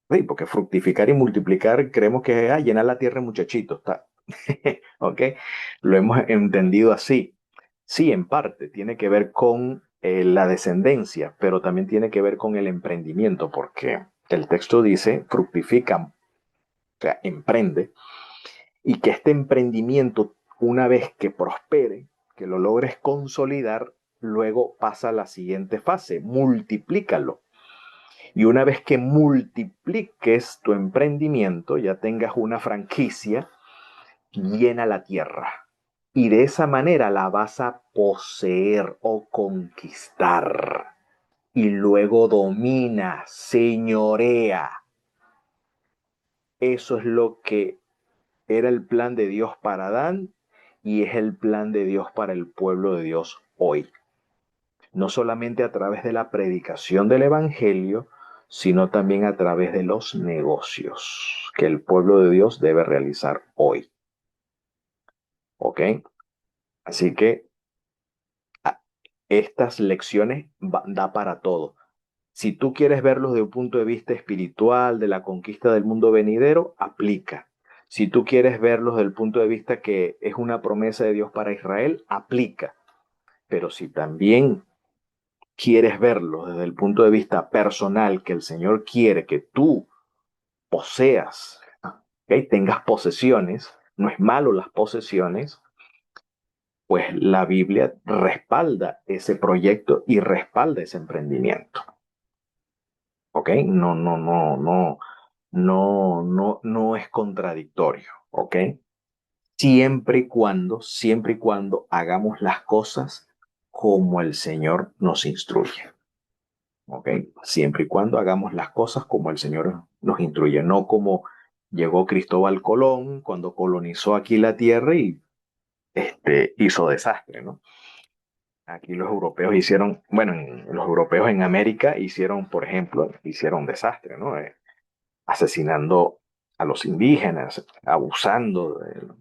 Sí, porque fructificar y multiplicar creemos que es llenar la tierra, muchachito, está. ¿Ok? Lo hemos entendido así. Sí, en parte tiene que ver con la descendencia, pero también tiene que ver con el emprendimiento, porque el texto dice fructifica, o sea, emprende, y que este emprendimiento, una vez que prospere, que lo logres consolidar, luego pasa a la siguiente fase, multiplícalo. Y una vez que multipliques tu emprendimiento, ya tengas una franquicia, llena la tierra. Y de esa manera la vas a poseer o conquistar. Y luego domina, señorea. Eso es lo que era el plan de Dios para Adán y es el plan de Dios para el pueblo de Dios hoy. No solamente a través de la predicación del Evangelio, sino también a través de los negocios que el pueblo de Dios debe realizar hoy. ¿Ok? Así que estas lecciones da para todo. Si tú quieres verlos desde un punto de vista espiritual, de la conquista del mundo venidero, aplica. Si tú quieres verlos desde el punto de vista que es una promesa de Dios para Israel, aplica. Pero si también quieres verlos desde el punto de vista personal, que el Señor quiere que tú poseas, ¿okay? Tengas posesiones, no es malo las posesiones, pues la Biblia respalda ese proyecto y respalda ese emprendimiento. ¿Ok? No es contradictorio. ¿Ok? Siempre y cuando hagamos las cosas como el Señor nos instruye. ¿Ok? Siempre y cuando hagamos las cosas como el Señor nos instruye, no como llegó Cristóbal Colón cuando colonizó aquí la tierra y hizo desastre, ¿no? Aquí los europeos hicieron, bueno, los europeos en América hicieron, por ejemplo, hicieron desastre, ¿no? asesinando a los indígenas, abusando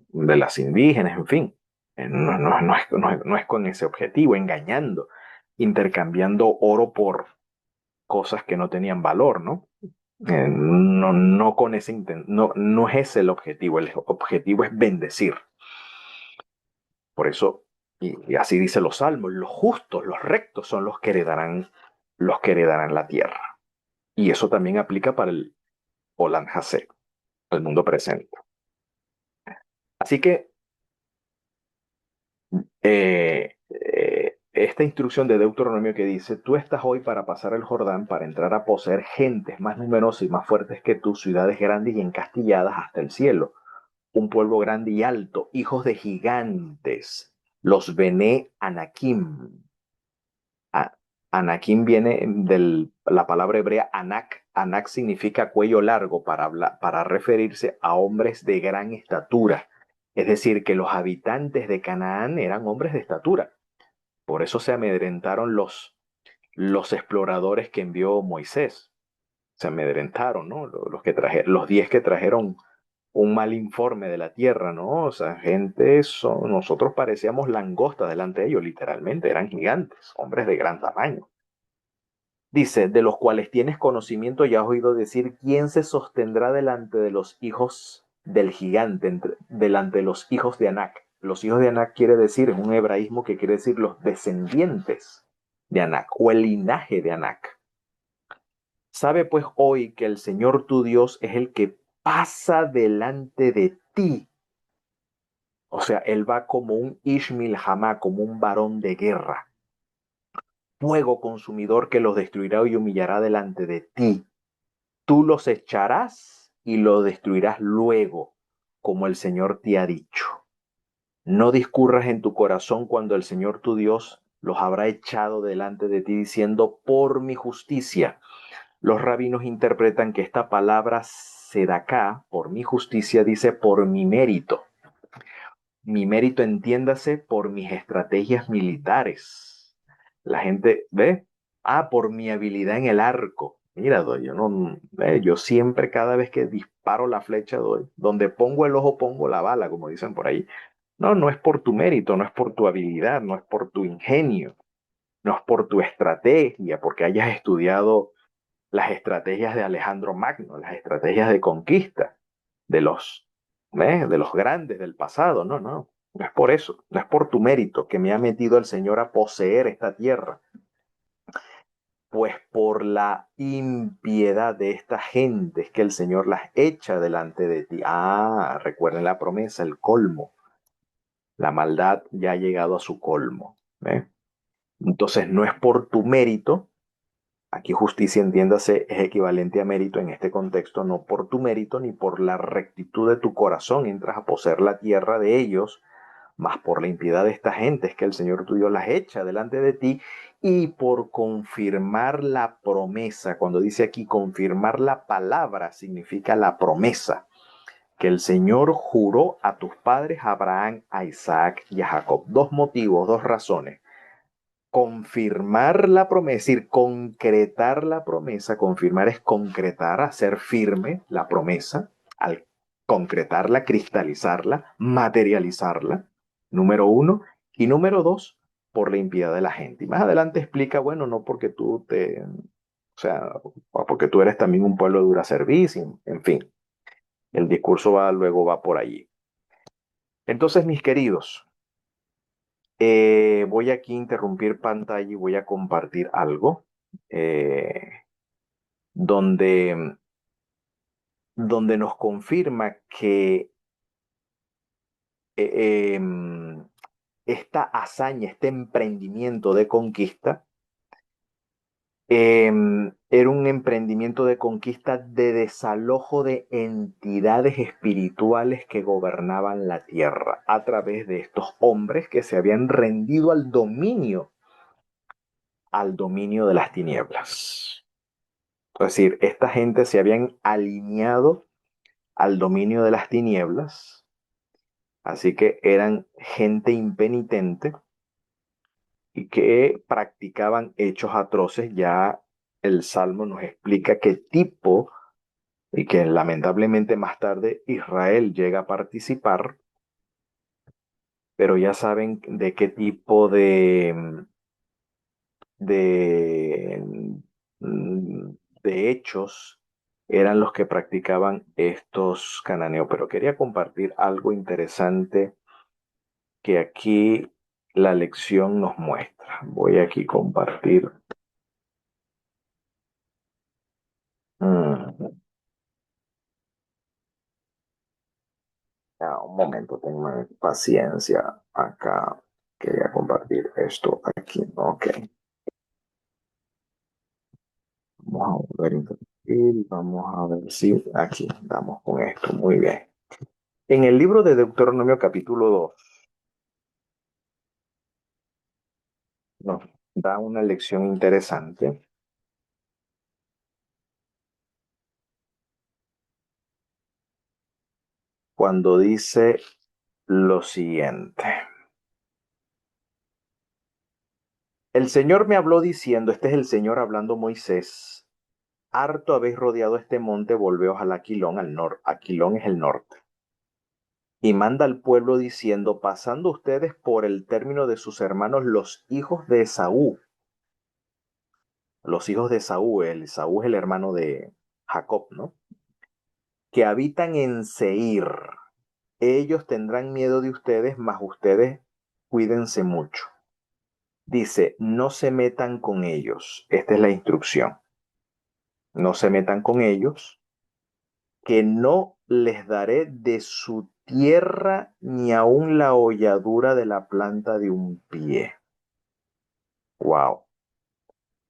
de las indígenas, en fin. No es con ese objetivo, engañando, intercambiando oro por cosas que no tenían valor, ¿no? No con ese no es ese el objetivo es bendecir. Por eso, y así dice los salmos, los justos, los rectos son los que heredarán la tierra. Y eso también aplica para el Olam Hasé, el mundo presente. Así que esta instrucción de Deuteronomio que dice, tú estás hoy para pasar el Jordán, para entrar a poseer gentes más numerosas y más fuertes que tú, ciudades grandes y encastilladas hasta el cielo, un pueblo grande y alto, hijos de gigantes, los Bené Anakim. Anakim viene de la palabra hebrea Anak. Anak significa cuello largo para referirse a hombres de gran estatura. Es decir, que los habitantes de Canaán eran hombres de estatura. Por eso se amedrentaron los exploradores que envió Moisés. Se amedrentaron, ¿no? Los 10 que trajeron un mal informe de la tierra, ¿no? O sea, nosotros parecíamos langostas delante de ellos, literalmente, eran gigantes, hombres de gran tamaño. Dice, de los cuales tienes conocimiento, ya has oído decir, ¿quién se sostendrá delante de los hijos del gigante, delante de los hijos de Anak? Los hijos de Anak quiere decir, es un hebraísmo que quiere decir los descendientes de Anak o el linaje de Anak. Sabe pues hoy que el Señor tu Dios es el que pasa delante de ti. O sea, Él va como un Ishmael Hamá, como un varón de guerra. Fuego consumidor que los destruirá y humillará delante de ti. Tú los echarás y los destruirás luego, como el Señor te ha dicho. No discurras en tu corazón cuando el Señor tu Dios los habrá echado delante de ti diciendo, por mi justicia. Los rabinos interpretan que esta palabra sedaká, por mi justicia, dice por mi mérito. Mi mérito, entiéndase, por mis estrategias militares. La gente ve, por mi habilidad en el arco. Mira, yo siempre, cada vez que disparo la flecha, doy. Donde pongo el ojo, pongo la bala, como dicen por ahí. No es por tu mérito, no es por tu habilidad, no es por tu ingenio, no es por tu estrategia, porque hayas estudiado las estrategias de Alejandro Magno, las estrategias de conquista de los grandes del pasado. No es por eso, no es por tu mérito que me ha metido el Señor a poseer esta tierra, pues por la impiedad de esta gente es que el Señor las echa delante de ti. Recuerden la promesa, el colmo. La maldad ya ha llegado a su colmo. ¿Eh? Entonces no es por tu mérito. Aquí justicia, entiéndase, es equivalente a mérito en este contexto, no por tu mérito ni por la rectitud de tu corazón entras a poseer la tierra de ellos, mas por la impiedad de esta gente es que el Señor tu Dios las echa delante de ti y por confirmar la promesa. Cuando dice aquí confirmar la palabra, significa la promesa que el Señor juró a tus padres, a Abraham, a Isaac y a Jacob. Dos motivos, dos razones. Confirmar la promesa, es decir, concretar la promesa. Confirmar es concretar, hacer firme la promesa. Al concretarla, cristalizarla, materializarla, número uno. Y número dos, por la impiedad de la gente. Y más adelante explica, bueno, no porque o sea, porque tú eres también un pueblo de dura servicio, en fin. El discurso luego va por allí. Entonces, mis queridos, voy aquí a interrumpir pantalla y voy a compartir algo eh, donde, donde nos confirma que eh, em, esta hazaña, este emprendimiento de conquista, era un emprendimiento de conquista de desalojo de entidades espirituales que gobernaban la tierra a través de estos hombres que se habían rendido al dominio de las tinieblas. Es decir, esta gente se habían alineado al dominio de las tinieblas, así que eran gente impenitente y que practicaban hechos atroces. Ya el Salmo nos explica qué tipo y que lamentablemente más tarde Israel llega a participar, pero ya saben de qué tipo de, de hechos eran los que practicaban estos cananeos. Pero quería compartir algo interesante que aquí la lección nos muestra. Voy aquí a compartir. Mm, un momento, tengo paciencia acá. Quería compartir esto aquí. Ok. Vamos a volver a introducir. Vamos a ver si aquí damos con esto. Muy bien. En el libro de Deuteronomio capítulo 2 nos da una lección interesante cuando dice lo siguiente. El Señor me habló diciendo, este es el Señor hablando Moisés, harto habéis rodeado este monte, volveos al Aquilón, al norte. Aquilón es el norte. Y manda al pueblo diciendo, pasando ustedes por el término de sus hermanos, los hijos de Esaú. Los hijos de Esaú, Esaú es el hermano de Jacob, ¿no? Que habitan en Seir. Ellos tendrán miedo de ustedes, mas ustedes cuídense mucho. Dice, no se metan con ellos. Esta es la instrucción. No se metan con ellos, que no les daré de su tierra ni aun la holladura de la planta de un pie. Wow.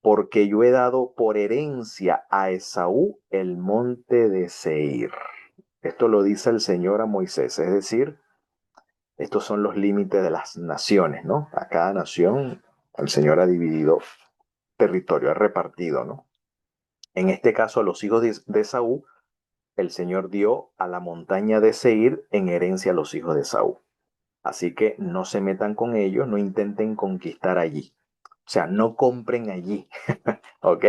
Porque yo he dado por herencia a Esaú el monte de Seir. Esto lo dice el Señor a Moisés, es decir, estos son los límites de las naciones, ¿no? A cada nación el Señor ha dividido territorio, ha repartido, ¿no? En este caso, a los hijos de Esaú, el Señor dio a la montaña de Seir en herencia a los hijos de Esaú. Así que no se metan con ellos, no intenten conquistar allí. O sea, no compren allí, ¿ok?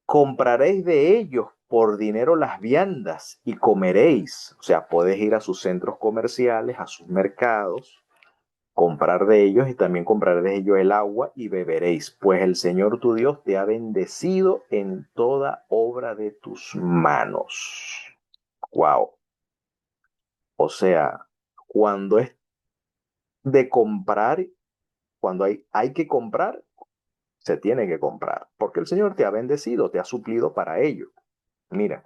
Compraréis de ellos por dinero las viandas y comeréis. O sea, puedes ir a sus centros comerciales, a sus mercados, comprar de ellos y también comprar de ellos el agua y beberéis, pues el Señor tu Dios te ha bendecido en toda obra de tus manos. Wow. O sea, cuando es de comprar, cuando hay que comprar, se tiene que comprar, porque el Señor te ha bendecido, te ha suplido para ello. Mira,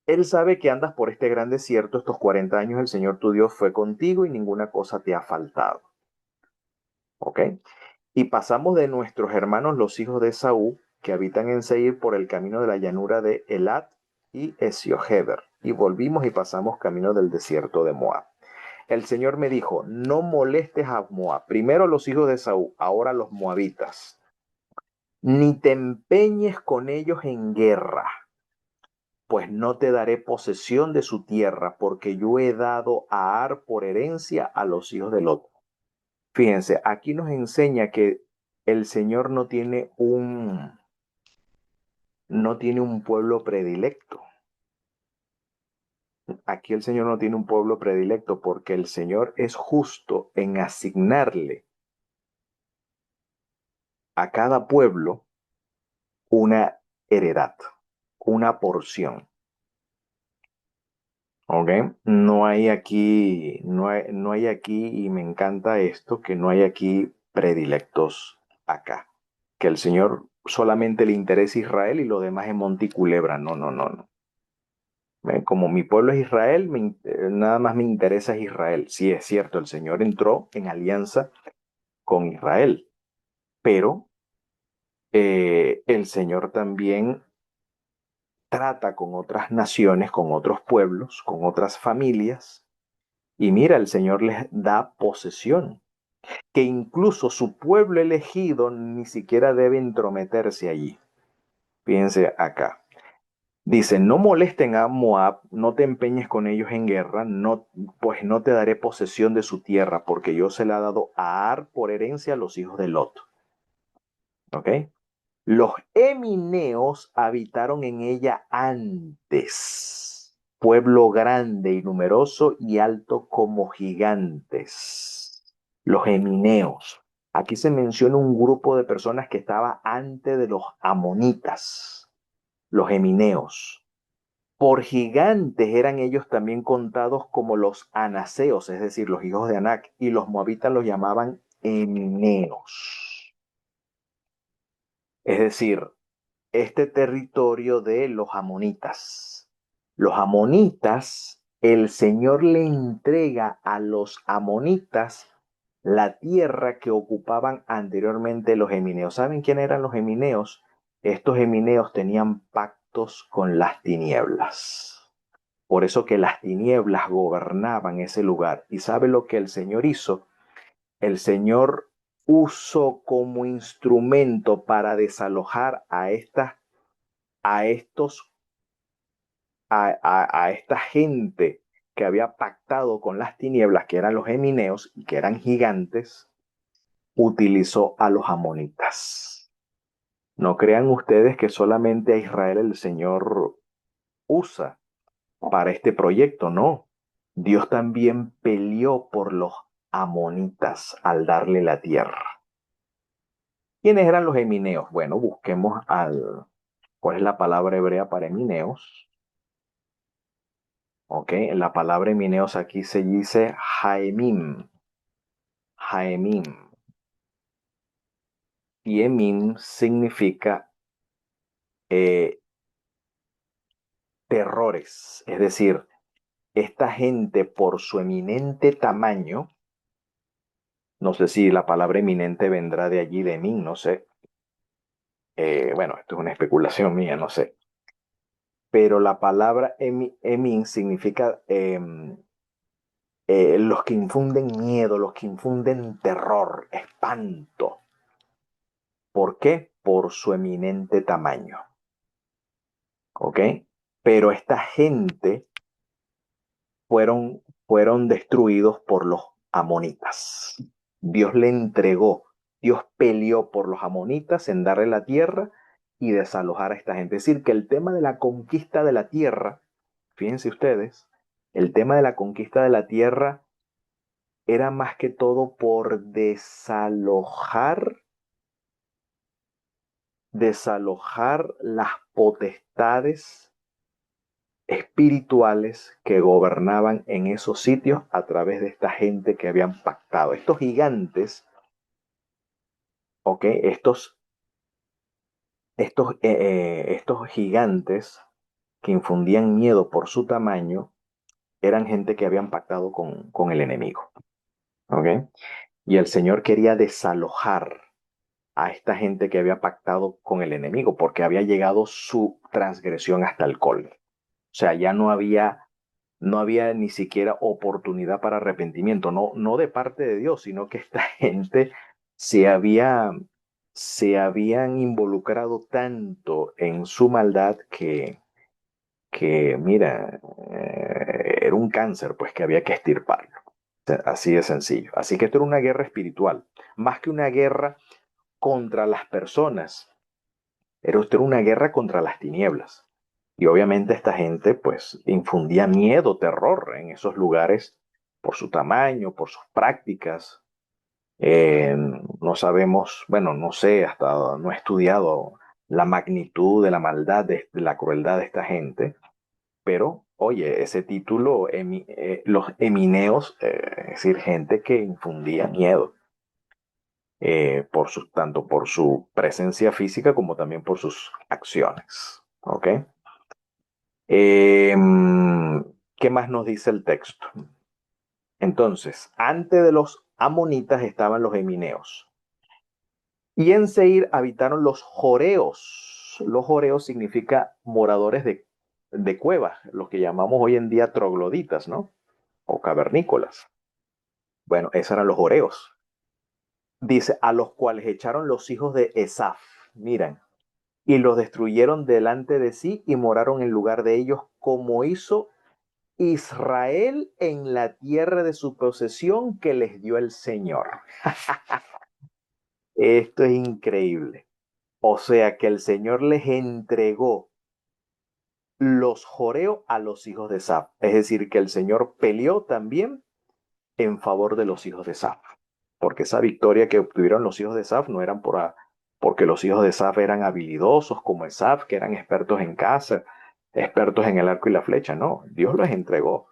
Él sabe que andas por este gran desierto, estos 40 años el Señor tu Dios fue contigo y ninguna cosa te ha faltado. ¿Ok? Y pasamos de nuestros hermanos los hijos de Esaú, que habitan en Seir por el camino de la llanura de Elat y Esioheber, y volvimos y pasamos camino del desierto de Moab. El Señor me dijo, no molestes a Moab, primero los hijos de Esaú, ahora los moabitas, ni te empeñes con ellos en guerra, pues no te daré posesión de su tierra, porque yo he dado a Ar por herencia a los hijos de Lot. Fíjense, aquí nos enseña que el Señor no tiene un pueblo predilecto. Aquí el Señor no tiene un pueblo predilecto porque el Señor es justo en asignarle a cada pueblo una heredad, una porción. ¿Ok? No hay aquí, y me encanta esto, que no hay aquí predilectos acá. Que el Señor solamente le interesa Israel y lo demás es monte y culebra. No, no, no, no. Como mi pueblo es Israel, nada más me interesa es Israel. Sí, es cierto, el Señor entró en alianza con Israel, pero el Señor también trata con otras naciones, con otros pueblos, con otras familias. Y mira, el Señor les da posesión, que incluso su pueblo elegido ni siquiera debe entrometerse allí. Fíjense acá. Dice, no molesten a Moab, no te empeñes con ellos en guerra, no, pues no te daré posesión de su tierra, porque yo se la he dado a Ar por herencia a los hijos de Lot. ¿Ok? Los emineos habitaron en ella antes, pueblo grande y numeroso y alto como gigantes. Los emineos. Aquí se menciona un grupo de personas que estaba antes de los amonitas, los emineos. Por gigantes eran ellos también contados como los anaseos, es decir, los hijos de Anac, y los moabitas los llamaban emineos. Es decir, este territorio de los amonitas. Los amonitas, el Señor le entrega a los amonitas la tierra que ocupaban anteriormente los emineos. ¿Saben quién eran los emineos? Estos emineos tenían pactos con las tinieblas. Por eso que las tinieblas gobernaban ese lugar. ¿Y sabe lo que el Señor hizo? El Señor usó como instrumento para desalojar a estos, a esta gente que había pactado con las tinieblas, que eran los emineos y que eran gigantes, utilizó a los amonitas. No crean ustedes que solamente a Israel el Señor usa para este proyecto, no. Dios también peleó por los amonitas al darle la tierra. ¿Quiénes eran los emineos? Bueno, busquemos ¿cuál es la palabra hebrea para emineos? Ok, la palabra emineos aquí se dice Jaemim. Jaemim. Y Emim significa eh, terrores. Es decir, esta gente por su eminente tamaño, no sé si la palabra eminente vendrá de allí, de Emim, no sé. Bueno, esto es una especulación mía, no sé. Pero la palabra Emim significa los que infunden miedo, los que infunden terror, espanto. ¿Por qué? Por su eminente tamaño. ¿Ok? Pero esta gente fueron destruidos por los amonitas. Dios le entregó, Dios peleó por los amonitas en darle la tierra y desalojar a esta gente. Es decir, que el tema de la conquista de la tierra, fíjense ustedes, el tema de la conquista de la tierra era más que todo por desalojar las potestades espirituales que gobernaban en esos sitios a través de esta gente que habían pactado. Estos gigantes, ¿ok? Estos gigantes que infundían miedo por su tamaño, eran gente que habían pactado con el enemigo, ¿ok? Y el Señor quería desalojar a esta gente que había pactado con el enemigo, porque había llegado su transgresión hasta el colmo. O sea, ya no había ni siquiera oportunidad para arrepentimiento, no de parte de Dios, sino que esta gente se había, se habían involucrado tanto en su maldad que mira, era un cáncer, pues que había que extirparlo. Así de sencillo. Así que esto era una guerra espiritual, más que una guerra contra las personas. Era una guerra contra las tinieblas. Y obviamente esta gente pues infundía miedo, terror en esos lugares por su tamaño, por sus prácticas. No sabemos, bueno, no sé, hasta no he estudiado la magnitud de la maldad, de la crueldad de esta gente, pero oye, ese título, los emineos, es decir, gente que infundía miedo tanto por su presencia física como también por sus acciones. ¿Ok? Eh, ¿Qué más nos dice el texto? Entonces, antes de los amonitas estaban los emineos. Y en Seir habitaron los joreos. Los joreos significa moradores de cuevas, los que llamamos hoy en día trogloditas, ¿no? O cavernícolas. Bueno, esos eran los joreos. Dice, a los cuales echaron los hijos de Esaf. Miren, y los destruyeron delante de sí y moraron en lugar de ellos, como hizo Israel en la tierra de su posesión que les dio el Señor. Esto es increíble. O sea que el Señor les entregó los joreos a los hijos de Saf. Es decir, que el Señor peleó también en favor de los hijos de Saf. Porque esa victoria que obtuvieron los hijos de Saf no eran porque los hijos de Saf eran habilidosos como Esaf, que eran expertos en caza, expertos en el arco y la flecha. No, Dios los entregó.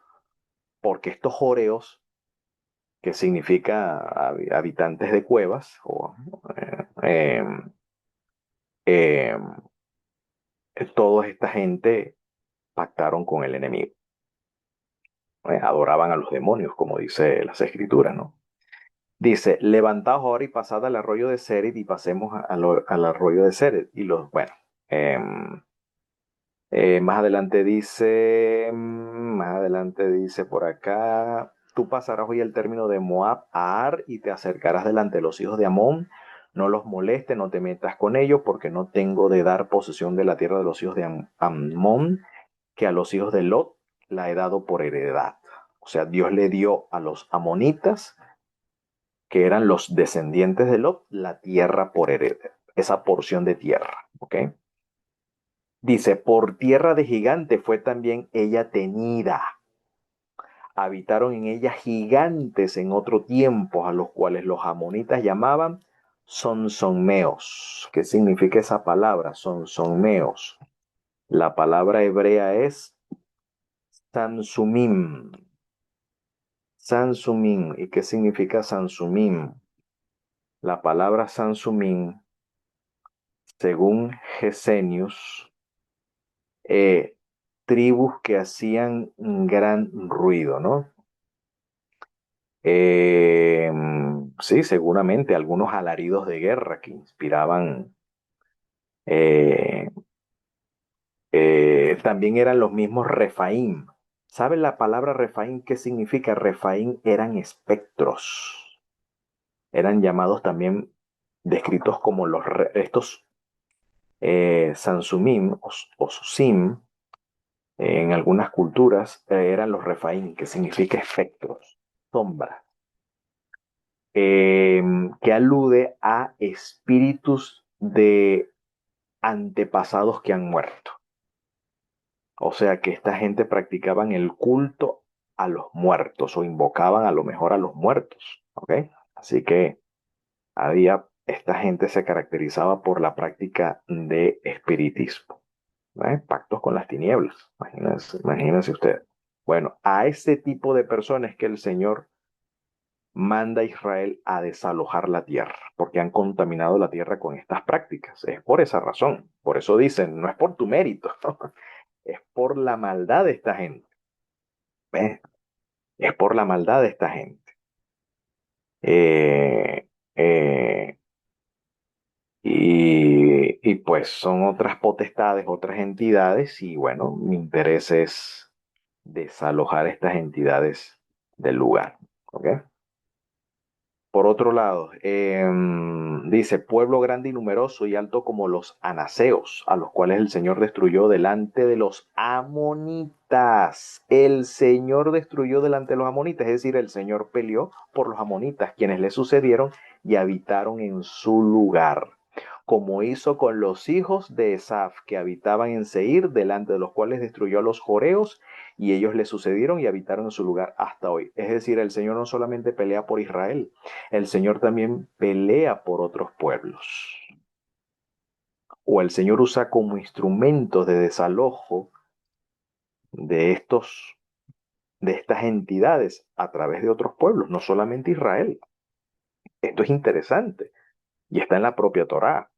Porque estos joreos, que significa habitantes de cuevas, eh, eh, toda esta gente pactaron con el enemigo. Adoraban a los demonios, como dice las escrituras, ¿no? Dice, levantaos ahora y pasad al arroyo de Sered y pasemos al arroyo de Sered. Y bueno, eh, más adelante dice por acá, tú pasarás hoy el término de Moab a Ar y te acercarás delante de los hijos de Amón. No los molestes, no te metas con ellos, porque no tengo de dar posesión de la tierra de los hijos de Amón, que a los hijos de Lot la he dado por heredad. O sea, Dios le dio a los amonitas, que eran los descendientes de Lot, la tierra por heredad, esa porción de tierra. ¿Ok? Dice, por tierra de gigante fue también ella tenida. Habitaron en ella gigantes en otro tiempo, a los cuales los amonitas llamaban sonsonmeos. ¿Qué significa esa palabra? Sonsonmeos. La palabra hebrea es sansumim. Sansumim. ¿Y qué significa sansumim? La palabra sansumim, según Gesenius, eh, tribus que hacían un gran ruido, ¿no? Eh, sí, seguramente algunos alaridos de guerra que inspiraban. eh, También eran los mismos Refaim. ¿Saben la palabra Refaim qué significa? Refaim eran espectros. Eran llamados también, descritos como estos Sansumim o Susim. En algunas culturas eran los Refaim, que significa espectros, sombras, que alude a espíritus de antepasados que han muerto. O sea que esta gente practicaban el culto a los muertos o invocaban a lo mejor a los muertos. ¿Ok? Así que esta gente se caracterizaba por la práctica de espiritismo. Pactos con las tinieblas. Imagínense usted. Bueno, a ese tipo de personas que el Señor manda a Israel a desalojar la tierra, porque han contaminado la tierra con estas prácticas. Es por esa razón. Por eso dicen, no es por tu mérito, es por la maldad de esta gente. ¿Ves? Es por la maldad de esta gente. Eh, eh, y pues son otras potestades, otras entidades, y bueno, mi interés es desalojar estas entidades del lugar. ¿Ok? Por otro lado, dice, pueblo grande y numeroso y alto como los anaseos, a los cuales el Señor destruyó delante de los amonitas. El Señor destruyó delante de los amonitas, es decir, el Señor peleó por los amonitas, quienes le sucedieron y habitaron en su lugar, como hizo con los hijos de Esaf, que habitaban en Seir, delante de los cuales destruyó a los joreos, y ellos le sucedieron y habitaron en su lugar hasta hoy. Es decir, el Señor no solamente pelea por Israel, el Señor también pelea por otros pueblos. O el Señor usa como instrumento de desalojo de de estas entidades a través de otros pueblos, no solamente Israel. Esto es interesante y está en la propia Torá.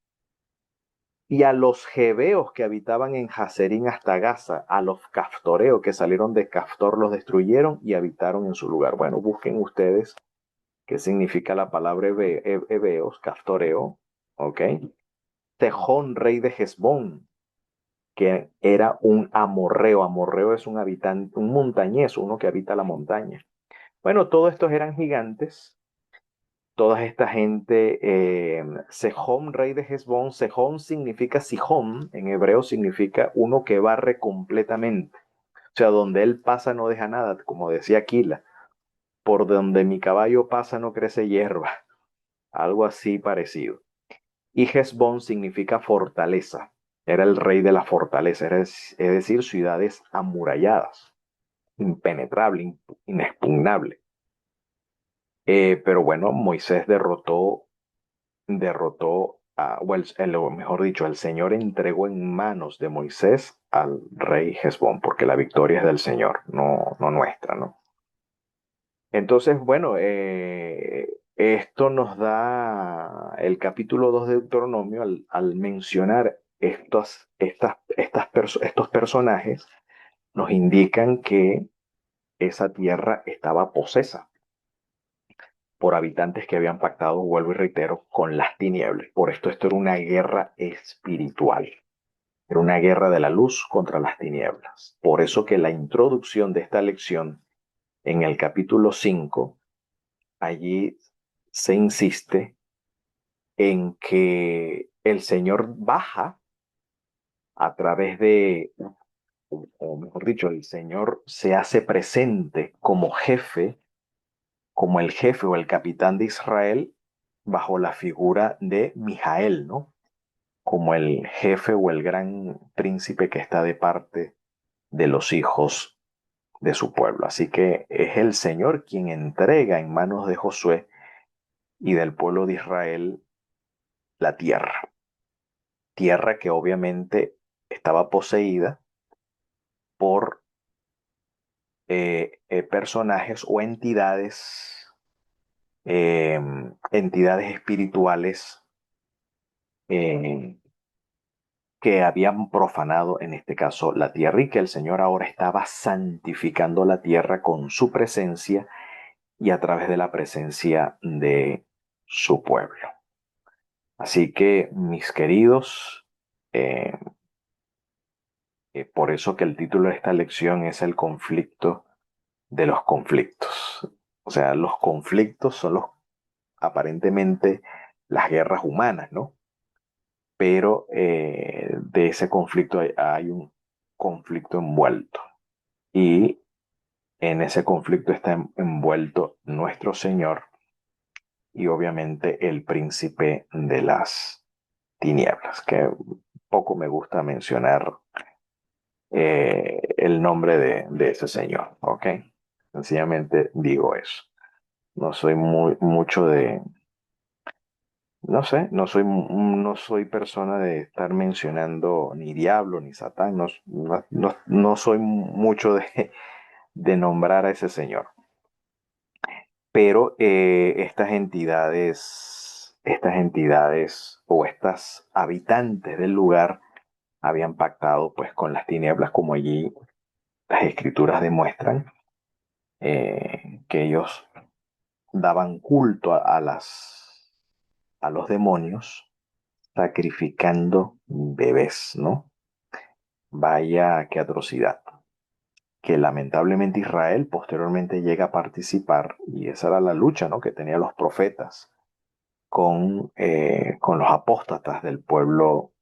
Y a los jebeos que habitaban en Jazerín hasta Gaza, a los caftoreos que salieron de Caftor, los destruyeron y habitaron en su lugar. Bueno, busquen ustedes qué significa la palabra hebeos, caftoreo, ¿ok? Sejón, rey de Hezbón, que era un amorreo. Amorreo es un habitante, un montañés, uno que habita la montaña. Bueno, todos estos eran gigantes. Toda esta gente, Sejón, rey de Hezbón, Sejón significa Sijón, en hebreo significa uno que barre completamente. O sea, donde él pasa no deja nada, como decía Aquila, por donde mi caballo pasa no crece hierba, algo así parecido. Y Hesbón significa fortaleza. Era el rey de la fortaleza, es decir, ciudades amuralladas, impenetrable, inexpugnable. Pero bueno, Moisés o mejor dicho, el Señor entregó en manos de Moisés al rey Hesbón, porque la victoria es del Señor, no nuestra, ¿no? Entonces, bueno, esto nos da el capítulo 2 de Deuteronomio al mencionar estos personajes, nos indican que esa tierra estaba posesa por habitantes que habían pactado, vuelvo y reitero, con las tinieblas. Por esto era una guerra espiritual. Era una guerra de la luz contra las tinieblas. Por eso que la introducción de esta lección en el capítulo 5, allí se insiste en que el Señor baja a través o mejor dicho, el Señor se hace presente como jefe, como el jefe o el capitán de Israel, bajo la figura de Mijael, ¿no? Como el jefe o el gran príncipe que está de parte de los hijos de su pueblo. Así que es el Señor quien entrega en manos de Josué y del pueblo de Israel la tierra. Tierra que obviamente estaba poseída por personajes o entidades espirituales eh, que habían profanado en este caso la tierra y que el Señor ahora estaba santificando la tierra con su presencia y a través de la presencia de su pueblo. Así que, mis queridos, eh, por eso que el título de esta lección es el conflicto de los conflictos. O sea, los conflictos son aparentemente las guerras humanas, ¿no? Pero de ese conflicto hay un conflicto envuelto. Y en ese conflicto está envuelto nuestro Señor y obviamente el príncipe de las tinieblas, que poco me gusta mencionar el nombre de ese señor, ¿ok? Sencillamente digo eso. No soy mucho no sé, no soy persona de estar mencionando ni diablo ni satán, no soy mucho de nombrar a ese señor. Pero estas entidades o estas habitantes del lugar habían pactado pues con las tinieblas, como allí las escrituras demuestran, que ellos daban culto a los demonios sacrificando bebés, ¿no? Vaya qué atrocidad. Que lamentablemente Israel posteriormente llega a participar, y esa era la lucha, ¿no?, que tenían los profetas con los apóstatas del pueblo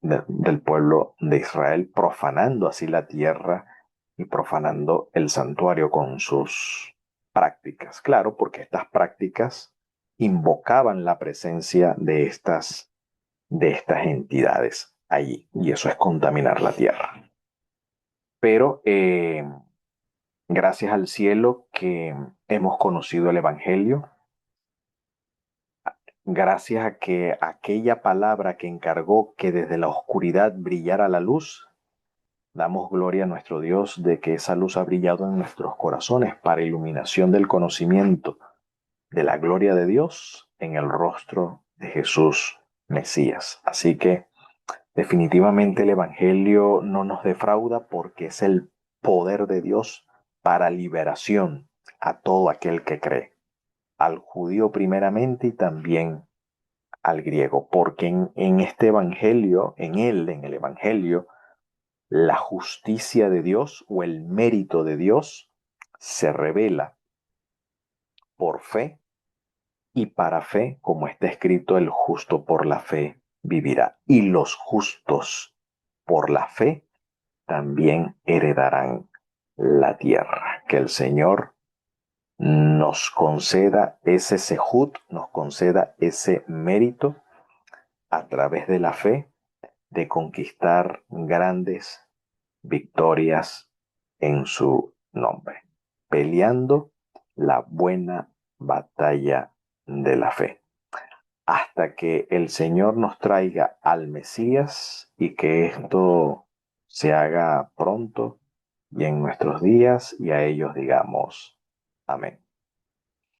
de Israel, profanando así la tierra y profanando el santuario con sus prácticas. Claro, porque estas prácticas invocaban la presencia de estas entidades allí, y eso es contaminar la tierra. Pero gracias al cielo que hemos conocido el Evangelio, gracias a que aquella palabra que encargó que desde la oscuridad brillara la luz, damos gloria a nuestro Dios de que esa luz ha brillado en nuestros corazones para iluminación del conocimiento de la gloria de Dios en el rostro de Jesús Mesías. Así que definitivamente el Evangelio no nos defrauda porque es el poder de Dios para liberación a todo aquel que cree, al judío primeramente y también al griego, porque en este Evangelio, en el Evangelio, la justicia de Dios o el mérito de Dios se revela por fe y para fe, como está escrito, el justo por la fe vivirá. Y los justos por la fe también heredarán la tierra. Que el Señor nos conceda ese sejud, nos conceda ese mérito a través de la fe, de conquistar grandes victorias en su nombre, peleando la buena batalla de la fe, hasta que el Señor nos traiga al Mesías y que esto se haga pronto y en nuestros días y a ellos digamos amén.